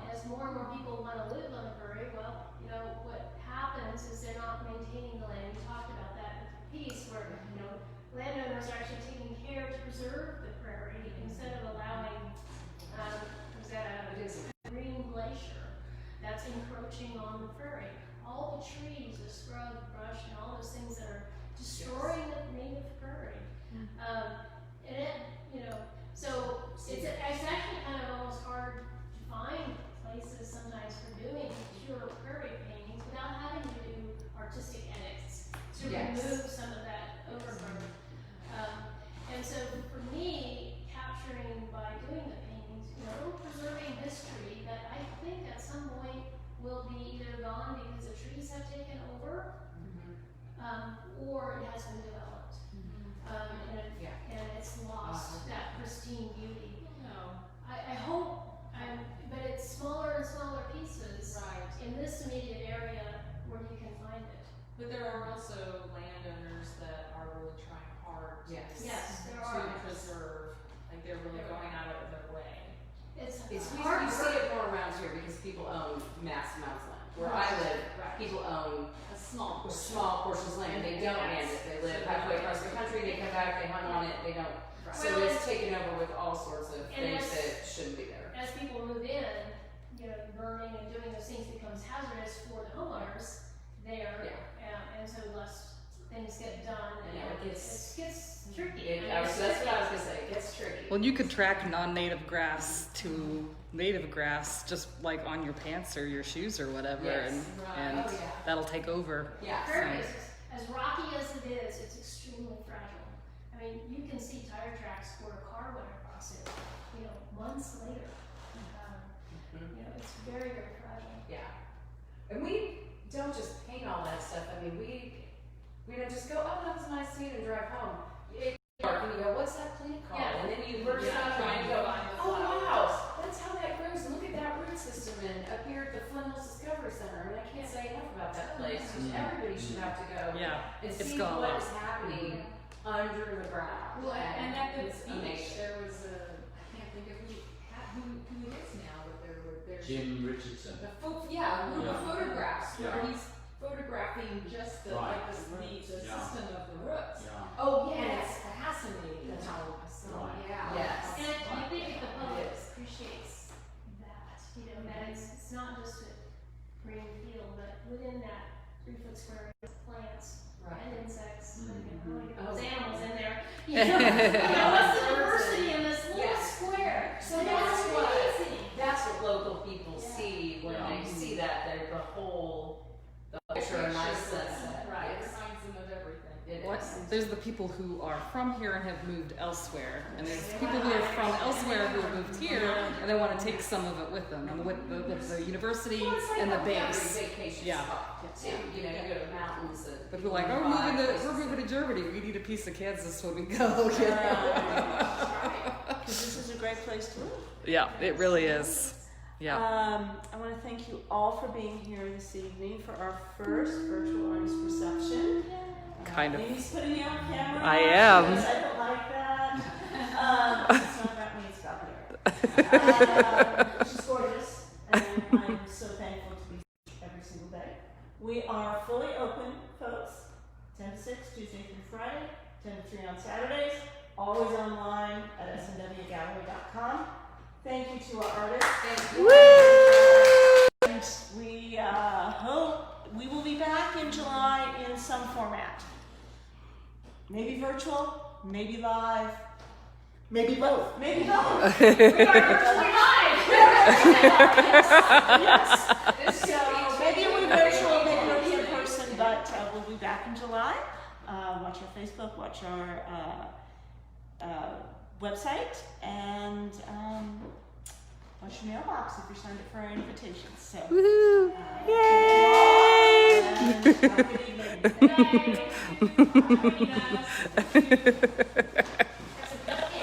As more and more people want to live on the prairie, well, you know what happens is they're not maintaining the land. We talked about that with the piece where you know landowners are actually taking care to preserve the prairie instead of allowing was that a green glacier that's encroaching on the prairie. All the trees, the scrub, brush, and all those things that are destroying the native prairie. And it, you know, so it's actually kind of almost hard to find places sometimes for doing pure prairie paintings without having to do artistic edits to remove some of that overgrowth. And so for me, capturing by doing the paintings, you know, preserving history that I think at some point will be either gone because the trees have taken or it has been developed. And it's lost that pristine beauty. No. I hope, but it's smaller and smaller pieces Right. in this immediate area where you can find it. But there are also landowners that are really trying hard Yes, there to are. preserve, like they're really going out of their way. It's It's hard you see work. it more around here because people own massive amounts of land. Where I live, Right. people own A small portion. small portions of land. They don't hand it. They live halfway across the country. They come back. They hunt on it. They don't. Right. So Well, it's taken over with all sorts of and things as- that shouldn't be there. As people move in, burning and doing those things becomes hazardous for the homeowners there. And so less things get done. I know, it gets- it gets tricky. That's what I was gonna say. It gets tricky. Well, you could track non-native grass to native grass just like on your pants or your shoes or whatever, Yes, right. and Oh, yeah. that'll take over. Yeah. Prairie is, as rocky as it is, it's extremely fragile. I mean, you can see tire tracks where a car went across it, months later. It's very, very fragile. Yeah. And we don't just paint all that stuff. I mean, we don't just go, oh, that was a nice scene and drive home. It's dark and you go, what's that plant called? Yeah. And then you burst out and you go, oh wow, that's how that grows. And look at that root system and up here at the Flint Hills Discovery Center. I mean, I can't say enough about that place. Everybody should have to go Yeah, and it's see got a what lot. is happening under the ground. Well, and at the it's beach, amazing. there was I can't think of who it is now, but there's Jim Richardson. a photographs where Yeah. he's photographing just the, Right. like the Yeah. system of the roots. Yeah. Oh, yeah, and it's fascinating how, Right. Yes. And I think the public appreciates that, that it's not just a green field, but within that 3-foot square of plants and insects, I want to get those animals in there. What's the diversity in this little Yes. square? So that's what amazing. that's what local people Yeah. see when Yeah. they see that. They're the whole picture, a nice sunset. Right, it Yes. reminds them of everything. It What? is. There's the people who are from here and have moved elsewhere, and there's people who are from elsewhere who have moved here and they want to take some of it with them, and with the university Well, it's like and the almost every base. vacation Yeah. spot, too. You know, you go to the mountains. And But we're like, oh, we're moving to Germany. We need a piece of Kansas when we go. Because this is a great place to live. Yeah, it really is. Yeah. I want to thank you all for being here this evening for our first virtual artist reception. Kind of. Amy's putting me on camera. I am. She goes, I don't like that. It's not about me, it's about her. She's gorgeous, and I'm so thankful to be here every single day. We are fully open, folks, 10 to 6, Tuesday through Friday, 10 to 3 on Saturdays, always online at snwgallery.com. Thank you to our artists. Thank you. And we hope we will be back in July in some format. Maybe virtual, maybe live, maybe both. Maybe both. We are virtually live. Yes. So maybe we're virtual, maybe we'll be in person, but we'll be back in July. Watch our Facebook, watch our website, and watch your mailbox if you're signed up for our invitations. So, Woohoo! Yay! Have a good evening. Bye.